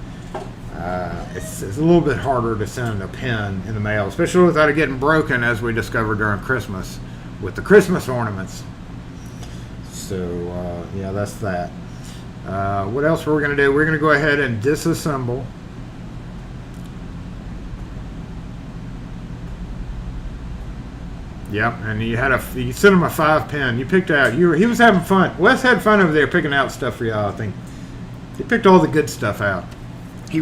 it's a little bit harder to send a pin in the mail, especially without it getting broken, as we discovered during Christmas with the Christmas ornaments. So yeah, that's that. What else were we going to do? We're going to go ahead and disassemble. Yep, and you sent him a 5-pin. You picked out. He was having fun. Wes had fun over there picking out stuff for y'all. I think he picked all the good stuff out. He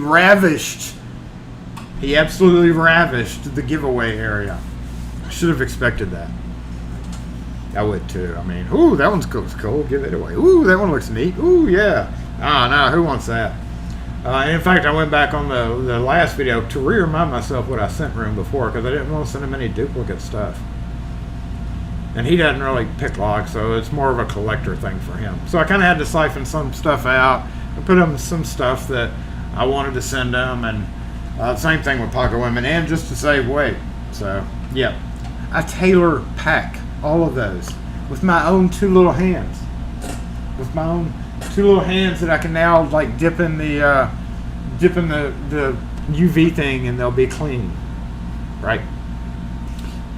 absolutely ravished the giveaway area. I should have expected that. I would too. I mean, ooh, that one's cool. Give it away. Ooh, that one looks neat. Ooh, yeah. No, who wants that? And in fact, I went back on the last video to remind myself what I sent Room before, because I didn't want to send him any duplicate stuff. And he doesn't really pick locks, so it's more of a collector thing for him. So I kind of had to siphon some stuff out and put him some stuff that I wanted to send him, and same thing with Pocket Women, and just to save weight. So yeah, I tailor pack all of those with my own 2 little hands. With my own 2 little hands that I can now like dip in the UV thing, and they'll be clean. Right?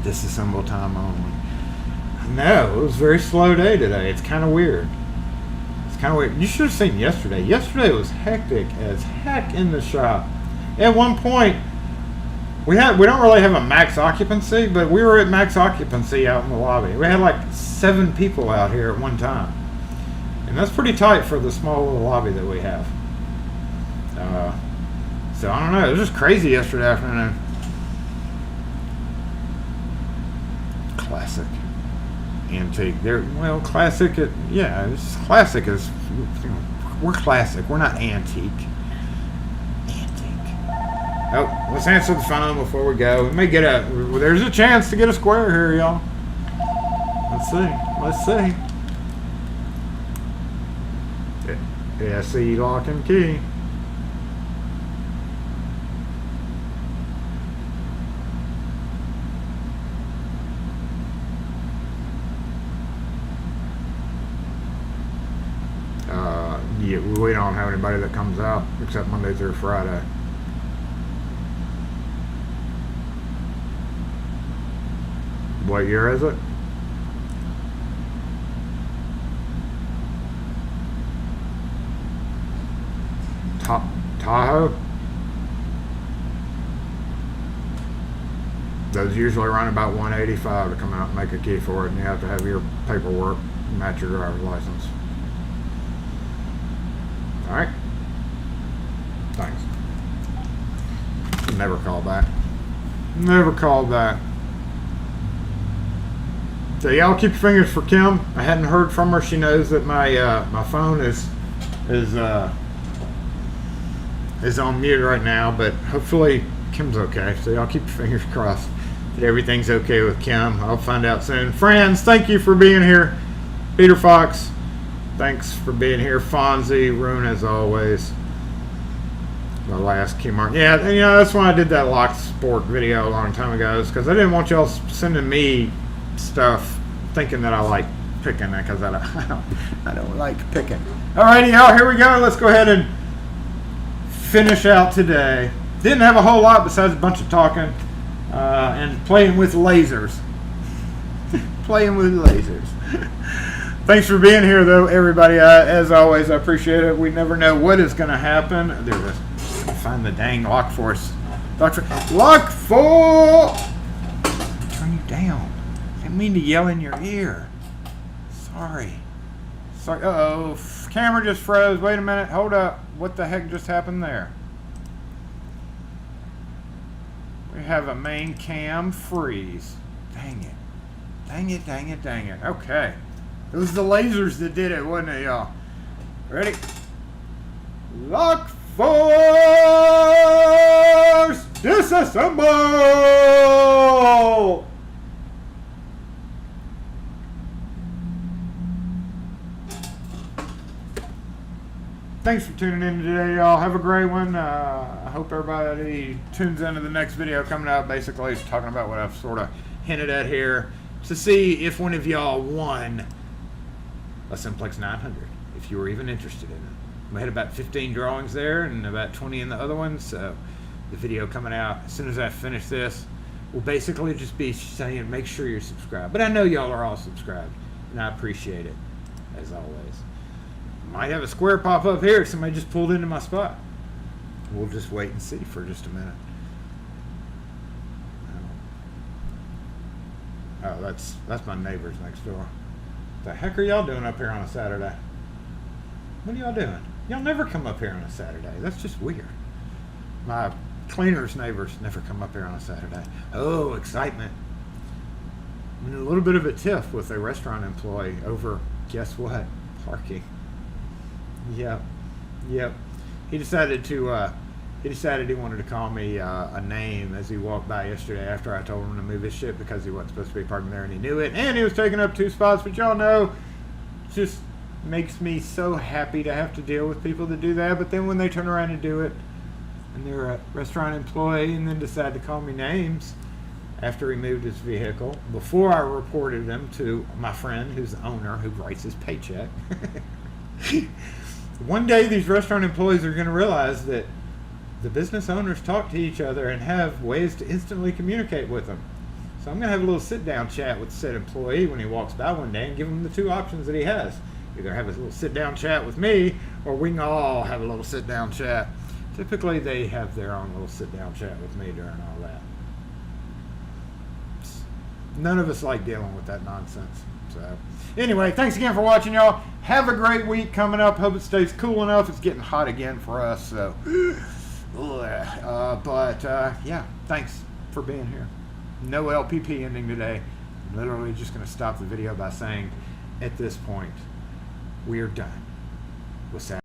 Disassemble time only. No, it was a very slow day today. It's kind of weird. You should have seen yesterday. Yesterday was hectic as heck in the shop. At one point, we don't really have a max occupancy, but we were at max occupancy out in the lobby. We had like 7 people out here at one time, and that's pretty tight for the small little lobby that we have. So I don't know. It was just crazy yesterday afternoon. Classic. antique. They're, well, classic. Yeah, it's classic. Is, you know, we're classic. We're not antique. Antique. Oh, let's answer the phone before we go. We may get there's a chance to get a square here, y'all. Let's see. Let's see. SE lock and key. Yeah, we don't have anybody that comes out except Monday through Friday. What year is it? Tahoe? Those usually run about $185 to come out and make a key for it, and you have to have your paperwork match your driver's license. Alright. Thanks. Never call back. Never call back. So y'all keep your fingers for Kim. I hadn't heard from her. She knows that my phone is on mute right now, but hopefully Kim's okay. So y'all keep your fingers crossed that everything's okay with Kim. I'll find out soon. Friends, thank you for being here. Peter Fox, thanks for being here. Fonzie, Rune, as always. The last key mark. Yeah, you know, that's when I did that Lock Sport video a long time ago, because I didn't want y'all sending me stuff thinking that I like picking, because I don't like picking. Alrighty, y'all, here we go. Let's go ahead and finish out today. Didn't have a whole lot besides a bunch of talking and playing with lasers. Playing with lasers. Thanks for being here, though, everybody. As always, I appreciate it. We never know what is going to happen. There it is. Find the dang LockForce. LockForce! Turn you down. I didn't mean to yell in your ear. Sorry. Uh-oh. Camera just froze. Wait a minute. Hold up. What the heck just happened there? We have a main cam freeze. Dang it. Dang it, dang it, dang it. Okay. It was the lasers that did it, wasn't it, y'all? Ready? LockForce! Disassemble! Thanks for tuning in today, y'all. Have a great one. I hope everybody tunes into the next video coming out. Basically, it's talking about what I've sort of hinted at here, to see if one of y'all won a Simplex 900, if you were even interested in it. We had about 15 drawings there and about 20 in the other ones, so the video coming out as soon as I finish this will basically just be saying make sure you're subscribed. But I know y'all are all subscribed, and I appreciate it, as always. Might have a square pop up here. Somebody just pulled into my spot. We'll just wait and see for just a minute. Oh, that's my neighbors next door. The heck are y'all doing up here on a Saturday? What are y'all doing? Y'all never come up here on a Saturday. That's just weird. My cleaners neighbors never come up here on a Saturday. Oh, excitement. And a little bit of a tiff with a restaurant employee over, guess what? Parking. Yep. He decided he wanted to call me a name as he walked by yesterday after I told him to move his shit because he wasn't supposed to be parking there and he knew it. And he was taking up 2 spots, but y'all know, it just makes me so happy to have to deal with people that do that. But then when they turn around and do it, and they're a restaurant employee and then decide to call me names after he moved his vehicle, before I reported them to my friend who's the owner who writes his paycheck. One day these restaurant employees are going to realize that the business owners talk to each other and have ways to instantly communicate with them. So I'm going to have a little sit-down chat with said employee when he walks by one day and give him the 2 options that he has. Either have a little sit-down chat with me, or we can all have a little sit-down chat. Typically they have their own little sit-down chat with me during all that. None of us like dealing with that nonsense. So anyway, thanks again for watching, y'all. Have a great week coming up. Hope it stays cool enough. It's getting hot again for us, so yeah, thanks for being here. No LPP ending today. literally just going to stop the video by saying, at this point, we are done with Saturday.